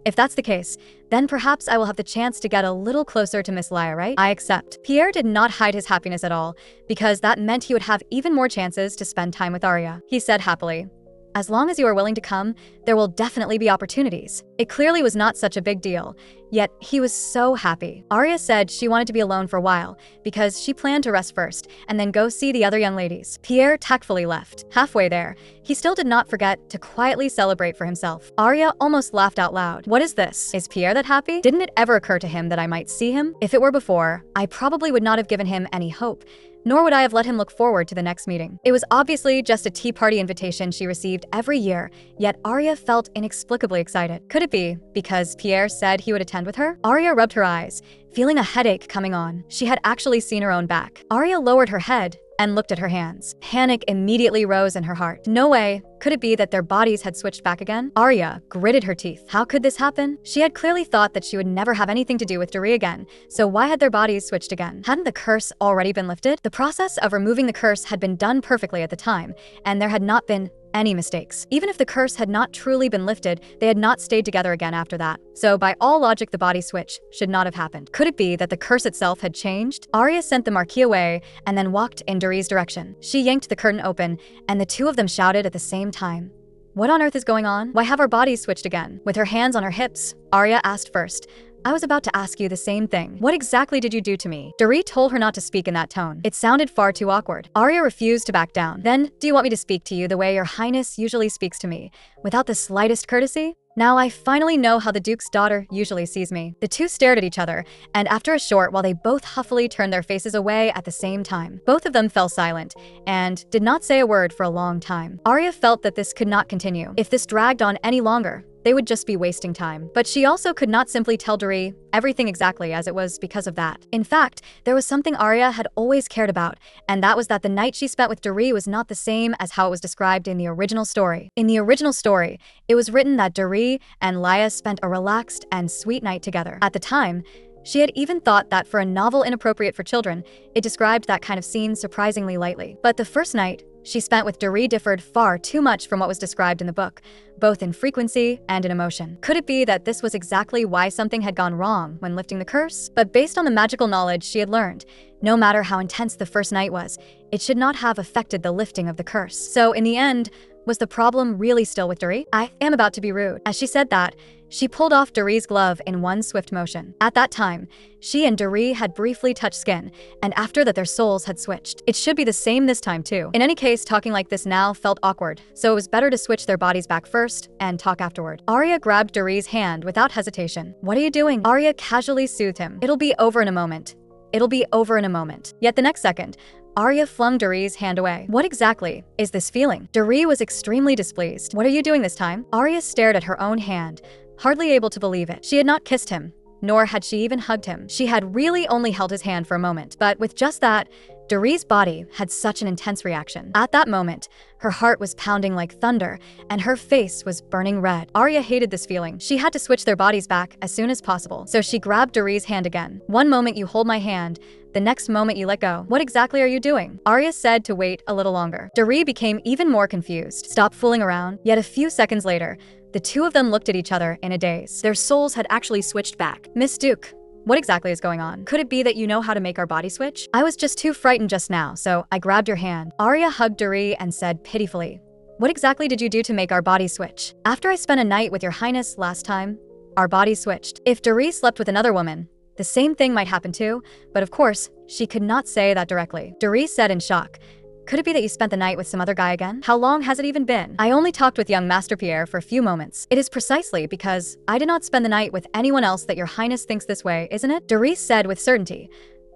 "If that's the case, then perhaps I will have the chance to get a little closer to Miss Laya, right?" "I accept." Pierre did not hide his happiness at all, because that meant he would have even more chances to spend time with Arya. He said happily, "As long as you are willing to come, there will definitely be opportunities." It clearly was not such a big deal, yet he was so happy. Arya said she wanted to be alone for a while, because she planned to rest first, and then go see the other young ladies. Pierre tactfully left. Halfway there, he still did not forget to quietly celebrate for himself. Arya almost laughed out loud. What is this? Is Pierre that happy? Didn't it ever occur to him that I might see him? If it were before, I probably would not have given him any hope, nor would I have let him look forward to the next meeting. It was obviously just a tea party invitation she received every year, yet Arya felt inexplicably excited. Could it be because Pierre said he would attend with her? Arya rubbed her eyes, feeling a headache coming on. She had actually seen her own back. Arya lowered her head and looked at her hands. Panic immediately rose in her heart. No way. Could it be that their bodies had switched back again? Arya gritted her teeth. How could this happen? She had clearly thought that she would never have anything to do with Doree again, so why had their bodies switched again? Hadn't the curse already been lifted? The process of removing the curse had been done perfectly at the time, and there had not been any mistakes. Even if the curse had not truly been lifted, they had not stayed together again after that. So by all logic, the body switch should not have happened. Could it be that the curse itself had changed? Arya sent the Marquis away and then walked in Doree's direction. She yanked the curtain open, and the two of them shouted at the same time. What on earth is going on? Why have our bodies switched again? With her hands on her hips, Arya asked first. I was about to ask you the same thing. What exactly did you do to me? Doree told her not to speak in that tone. It sounded far too awkward. Arya refused to back down. Then, do you want me to speak to you the way your highness usually speaks to me, without the slightest courtesy? Now I finally know how the Duke's daughter usually sees me. The two stared at each other, and after a short while they both huffily turned their faces away at the same time. Both of them fell silent, and did not say a word for a long time. Arya felt that this could not continue. If this dragged on any longer, they would just be wasting time. But she also could not simply tell Doree everything exactly as it was because of that. In fact, there was something Arya had always cared about, and that was that the night she spent with Doree was not the same as how it was described in the original story. In the original story, it was written that Doree and Laya spent a relaxed and sweet night together. At the time, she had even thought that for a novel inappropriate for children, it described that kind of scene surprisingly lightly. But the first night she spent with Doree differed far too much from what was described in the book, both in frequency and in emotion. Could it be that this was exactly why something had gone wrong when lifting the curse? But based on the magical knowledge she had learned, no matter how intense the first night was, it should not have affected the lifting of the curse. So in the end, was the problem really still with Doree? I am about to be rude. As she said that, she pulled off Doree's glove in one swift motion. At that time, she and Doree had briefly touched skin, and after that their souls had switched. It should be the same this time too. In any case, talking like this now felt awkward, so it was better to switch their bodies back first and talk afterward. Arya grabbed Doree's hand without hesitation. What are you doing? Arya casually soothed him. It'll be over in a moment. It'll be over in a moment. Yet the next second, Arya flung Doree's hand away. What exactly is this feeling? Doree was extremely displeased. What are you doing this time? Arya stared at her own hand, hardly able to believe it. She had not kissed him, nor had she even hugged him. She had really only held his hand for a moment, but with just that, Doree's body had such an intense reaction. At that moment, her heart was pounding like thunder, and her face was burning red. Arya hated this feeling. She had to switch their bodies back as soon as possible, so she grabbed Doree's hand again. One moment you hold my hand, the next moment you let go. What exactly are you doing? Arya said to wait a little longer. Doree became even more confused. Stop fooling around. Yet a few seconds later, the two of them looked at each other in a daze. Their souls had actually switched back. Miss Duke, what exactly is going on? Could it be that you know how to make our body switch? I was just too frightened just now, so I grabbed your hand. Arya hugged Doree and said pitifully, what exactly did you do to make our body switch? After I spent a night with your highness last time, our bodies switched. If Doree slept with another woman, the same thing might happen too, but of course, she could not say that directly. Doree said in shock, could it be that you spent the night with some other guy again? How long has it even been? I only talked with young Master Pierre for a few moments. It is precisely because I did not spend the night with anyone else that your highness thinks this way, isn't it? Doree said with certainty,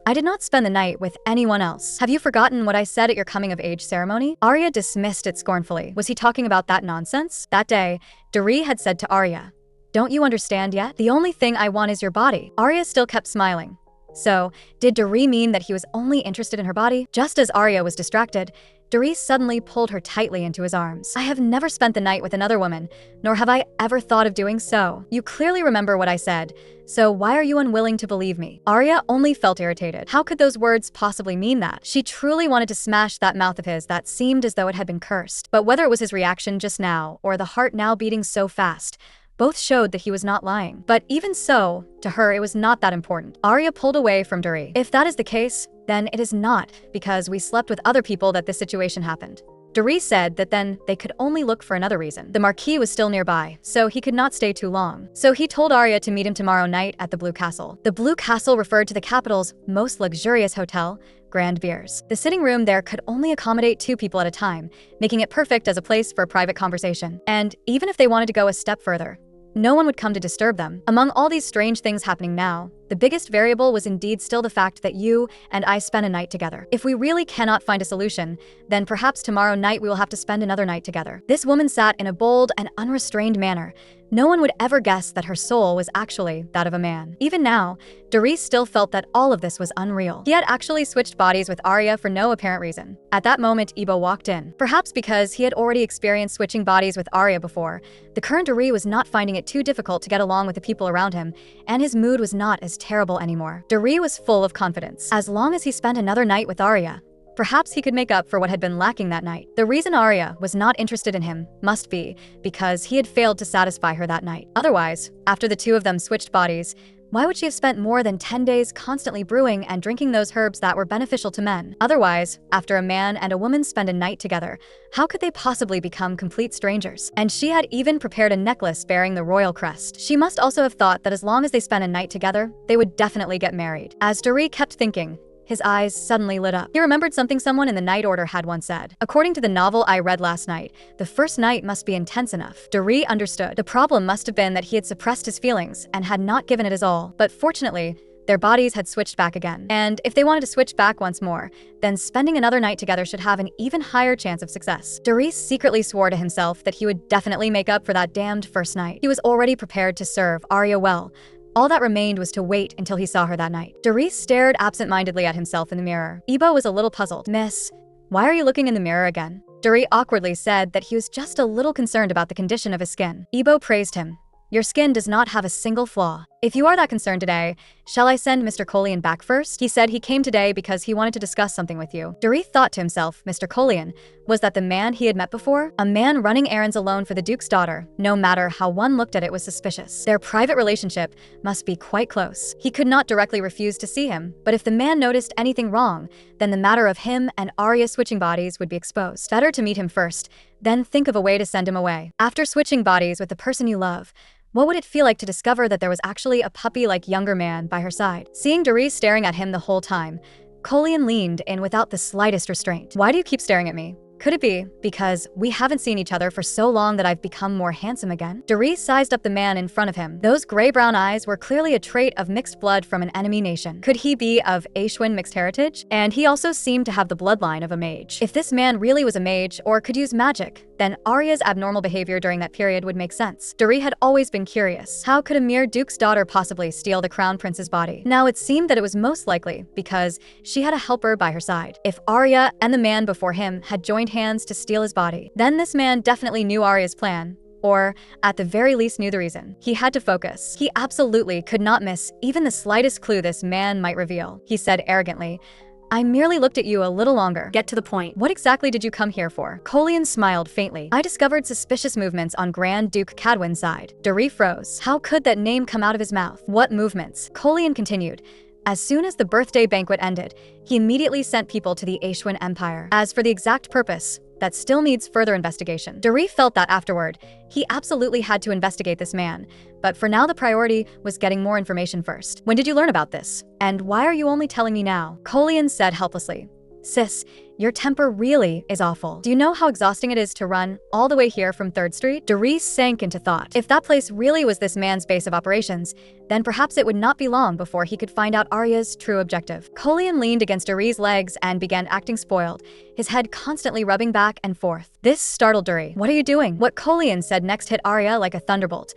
I did not spend the night with anyone else. Have you forgotten what I said at your coming-of-age ceremony? Arya dismissed it scornfully. Was he talking about that nonsense? That day, Doree had said to Arya, don't you understand yet? The only thing I want is your body. Arya still kept smiling. So, did Doree mean that he was only interested in her body? Just as Arya was distracted, Doree suddenly pulled her tightly into his arms. I have never spent the night with another woman, nor have I ever thought of doing so. You clearly remember what I said, so why are you unwilling to believe me? Arya only felt irritated. How could those words possibly mean that? She truly wanted to smash that mouth of his that seemed as though it had been cursed. But whether it was his reaction just now, or the heart now beating so fast, both showed that he was not lying. But even so, to her it was not that important. Arya pulled away from Doree. If that is the case, then it is not because we slept with other people that this situation happened. Doree said that then they could only look for another reason. The Marquis was still nearby, so he could not stay too long. So he told Arya to meet him tomorrow night at the Blue Castle. The Blue Castle referred to the capital's most luxurious hotel, Grand Beers. The sitting room there could only accommodate 2 people at a time, making it perfect as a place for a private conversation. And even if they wanted to go a step further, no one would come to disturb them. Among all these strange things happening now, The biggest variable was indeed still the fact that you and I spent a night together. If we really cannot find a solution, then perhaps tomorrow night we will have to spend another night together. This woman sat in a bold and unrestrained manner. No one would ever guess that her soul was actually that of a man. Even now, Doris still felt that all of this was unreal. He had actually switched bodies with Arya for no apparent reason. At that moment, Ibo walked in. Perhaps because he had already experienced switching bodies with Arya before, the current Doris was not finding it too difficult to get along with the people around him, and his mood was not as terrible anymore. Doris was full of confidence. As long as he spent another night with Arya, perhaps he could make up for what had been lacking that night. The reason Arya was not interested in him must be because he had failed to satisfy her that night. Otherwise, after the two of them switched bodies, why would she have spent more than 10 days constantly brewing and drinking those herbs that were beneficial to men? Otherwise, after a man and a woman spend a night together, how could they possibly become complete strangers? And she had even prepared a necklace bearing the royal crest. She must also have thought that as long as they spent a night together, they would definitely get married. As Doris kept thinking, his eyes suddenly lit up. He remembered something someone in the Night Order had once said. According to the novel I read last night, the first night must be intense enough. Doris understood. The problem must have been that he had suppressed his feelings and had not given it his all. But fortunately, their bodies had switched back again. And if they wanted to switch back once more, then spending another night together should have an even higher chance of success. Doris secretly swore to himself that he would definitely make up for that damned first night. He was already prepared to serve Arya well. All that remained was to wait until he saw her that night. Doris stared absent-mindedly at himself in the mirror. Ibo was a little puzzled. "Miss, why are you looking in the mirror again?" Doris awkwardly said that he was just a little concerned about the condition of his skin. Ibo praised him. "Your skin does not have a single flaw. If you are that concerned today, shall I send Mr. Colian back first? He said he came today because he wanted to discuss something with you." Doris thought to himself, Mr. Colian, was that the man he had met before? A man running errands alone for the Duke's daughter. No matter how one looked at it was suspicious. Their private relationship must be quite close. He could not directly refuse to see him, but if the man noticed anything wrong, then the matter of him and Arya switching bodies would be exposed. Better to meet him first, then think of a way to send him away. After switching bodies with the person you love, what would it feel like to discover that there was actually a puppy-like younger man by her side? Seeing Doris staring at him the whole time, Colian leaned in without the slightest restraint. "Why do you keep staring at me? Could it be because we haven't seen each other for so long that I've become more handsome again?" Doris sized up the man in front of him. Those gray-brown eyes were clearly a trait of mixed blood from an enemy nation. Could he be of Aishwin mixed heritage? And he also seemed to have the bloodline of a mage. If this man really was a mage or could use magic, then Arya's abnormal behavior during that period would make sense. Doris had always been curious. How could a mere duke's daughter possibly steal the crown prince's body? Now it seemed that it was most likely because she had a helper by her side. If Arya and the man before him had joined hands to steal his body, then this man definitely knew Arya's plan, or at the very least knew the reason. He had to focus. He absolutely could not miss even the slightest clue this man might reveal. He said arrogantly, "I merely looked at you a little longer." Get to the point. "What exactly did you come here for?" Colian smiled faintly. "I discovered suspicious movements on Grand Duke Cadwin's side." Doris froze. How could that name come out of his mouth? What movements? Colian continued. As soon as the birthday banquet ended, he immediately sent people to the Aishwin Empire. As for the exact purpose, that still needs further investigation. Doris felt that afterward, he absolutely had to investigate this man, but for now the priority was getting more information first. "When did you learn about this? And why are you only telling me now?" Colian said helplessly. "Sis, your temper really is awful. Do you know how exhausting it is to run all the way here from 3rd Street? Doris sank into thought. If that place really was this man's base of operations, then perhaps it would not be long before he could find out Arya's true objective. Colian leaned against Doris' legs and began acting spoiled, his head constantly rubbing back and forth. This startled Doris. "What are you doing?" What Colian said next hit Arya like a thunderbolt.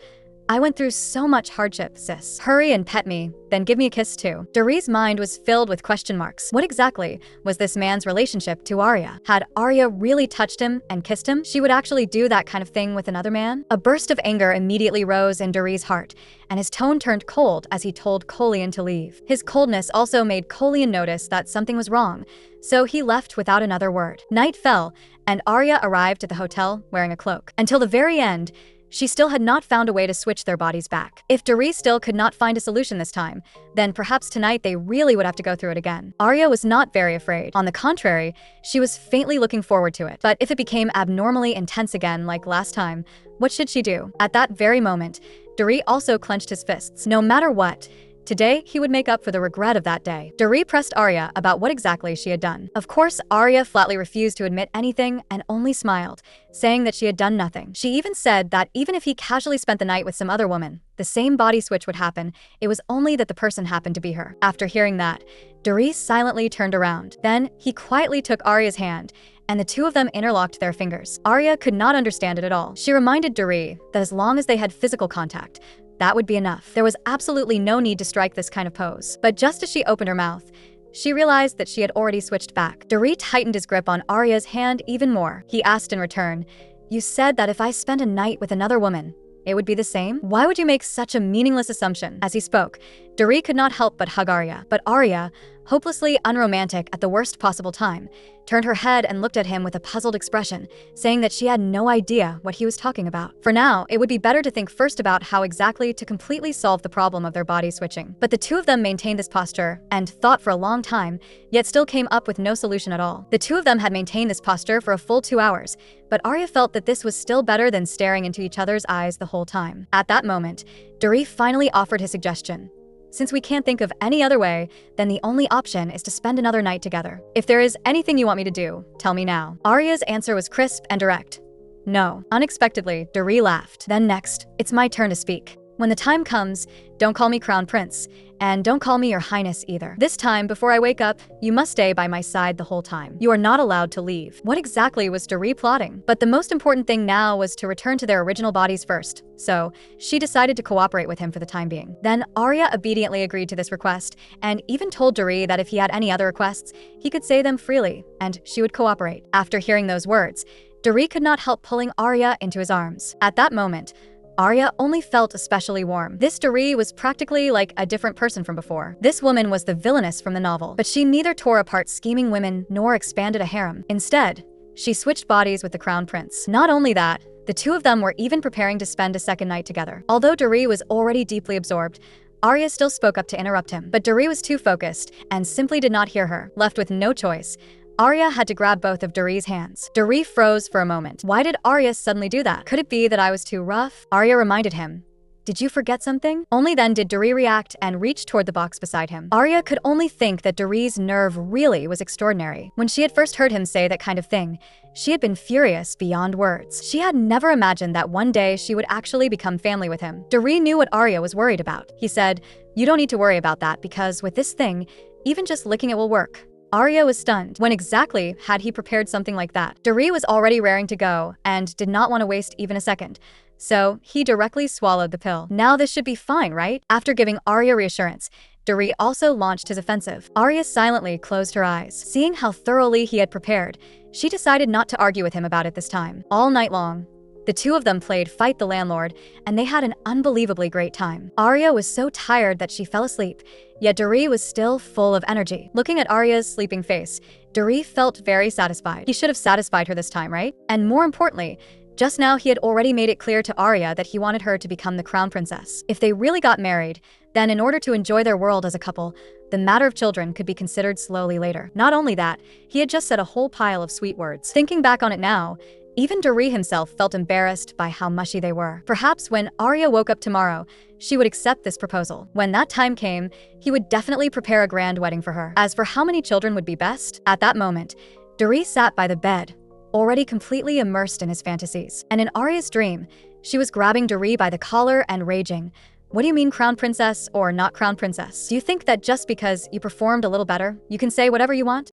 "I went through so much hardship, sis. Hurry and pet me, then give me a kiss too." Doris' mind was filled with question marks. What exactly was this man's relationship to Arya? Had Arya really touched him and kissed him? She would actually do that kind of thing with another man? A burst of anger immediately rose in Doris' heart, and his tone turned cold as he told Colian to leave. His coldness also made Colian notice that something was wrong, so he left without another word. Night fell, and Arya arrived at the hotel wearing a cloak. Until the very end, she still had not found a way to switch their bodies back. If Doris still could not find a solution this time, then perhaps tonight they really would have to go through it again. Arya was not very afraid. On the contrary, she was faintly looking forward to it. But if it became abnormally intense again like last time, what should she do? At that very moment, Doris also clenched his fists. No matter what, today, he would make up for the regret of that day. Doris pressed Arya about what exactly she had done. Of course, Arya flatly refused to admit anything and only smiled, saying that she had done nothing. She even said that even if he casually spent the night with some other woman, the same body switch would happen. It was only that the person happened to be her. After hearing that, Doris silently turned around. Then he quietly took Arya's hand, and the two of them interlocked their fingers. Arya could not understand it at all. She reminded Doris that as long as they had physical contact, that would be enough. There was absolutely no need to strike this kind of pose. But just as she opened her mouth, she realized that she had already switched back. Doris tightened his grip on Arya's hand even more. He asked in return, "You said that if I spent a night with another woman, it would be the same? Why would you make such a meaningless assumption?" As he spoke, Doris could not help but hug Arya. But Arya, hopelessly unromantic at the worst possible time, turned her head and looked at him with a puzzled expression, saying that she had no idea what he was talking about. For now, it would be better to think first about how exactly to completely solve the problem of their body switching. But the two of them maintained this posture and thought for a long time, yet still came up with no solution at all. The two of them had maintained this posture for a full 2 hours, but Arya felt that this was still better than staring into each other's eyes the whole time. At that moment, Doris finally offered his suggestion. "Since we can't think of any other way, then the only option is to spend another night together. If there is anything you want me to do, tell me now." Arya's answer was crisp and direct. "No." Unexpectedly, Doris laughed. "Then next, it's my turn to speak. When the time comes, don't call me Crown Prince, and don't call me Your Highness either. This time, before I wake up, you must stay by my side the whole time. You are not allowed to leave." What exactly was Doris plotting? But the most important thing now was to return to their original bodies first, so she decided to cooperate with him for the time being. Then Arya obediently agreed to this request, and even told Doris that if he had any other requests, he could say them freely, and she would cooperate. After hearing those words, Doris could not help pulling Arya into his arms. At that moment, Arya only felt especially warm. This Doris was practically like a different person from before. This woman was the villainess from the novel, but she neither tore apart scheming women nor expanded a harem. Instead, she switched bodies with the Crown Prince. Not only that, the two of them were even preparing to spend a second night together. Although Doris was already deeply absorbed, Arya still spoke up to interrupt him, but Doris was too focused and simply did not hear her. Left with no choice, Arya had to grab both of Doris' hands. Doris froze for a moment. Why did Arya suddenly do that? Could it be that I was too rough? Arya reminded him. "Did you forget something?" Only then did Doris react and reach toward the box beside him. Arya could only think that Doris' nerve really was extraordinary. When she had first heard him say that kind of thing, she had been furious beyond words. She had never imagined that one day she would actually become family with him. Doris knew what Arya was worried about. He said, "You don't need to worry about that because with this thing, even just licking it will work." Arya was stunned. When exactly had he prepared something like that? Doris was already raring to go and did not want to waste even a second. So he directly swallowed the pill. Now this should be fine, right? After giving Arya reassurance, Doris also launched his offensive. Arya silently closed her eyes. Seeing how thoroughly he had prepared, she decided not to argue with him about it this time. All night long, the two of them played Fight the Landlord, and they had an unbelievably great time. Arya was so tired that she fell asleep, yet Doris was still full of energy. Looking at Arya's sleeping face, Doris felt very satisfied. He should have satisfied her this time, right? And more importantly, just now he had already made it clear to Arya that he wanted her to become the crown princess. If they really got married, then in order to enjoy their world as a couple, the matter of children could be considered slowly later. Not only that, he had just said a whole pile of sweet words. Thinking back on it now, even Doris himself felt embarrassed by how mushy they were. Perhaps when Arya woke up tomorrow, she would accept this proposal. When that time came, he would definitely prepare a grand wedding for her. As for how many children would be best, at that moment, Doris sat by the bed, already completely immersed in his fantasies. And in Arya's dream, she was grabbing Doris by the collar and raging. "What do you mean crown princess or not crown princess? Do you think that just because you performed a little better, you can say whatever you want?"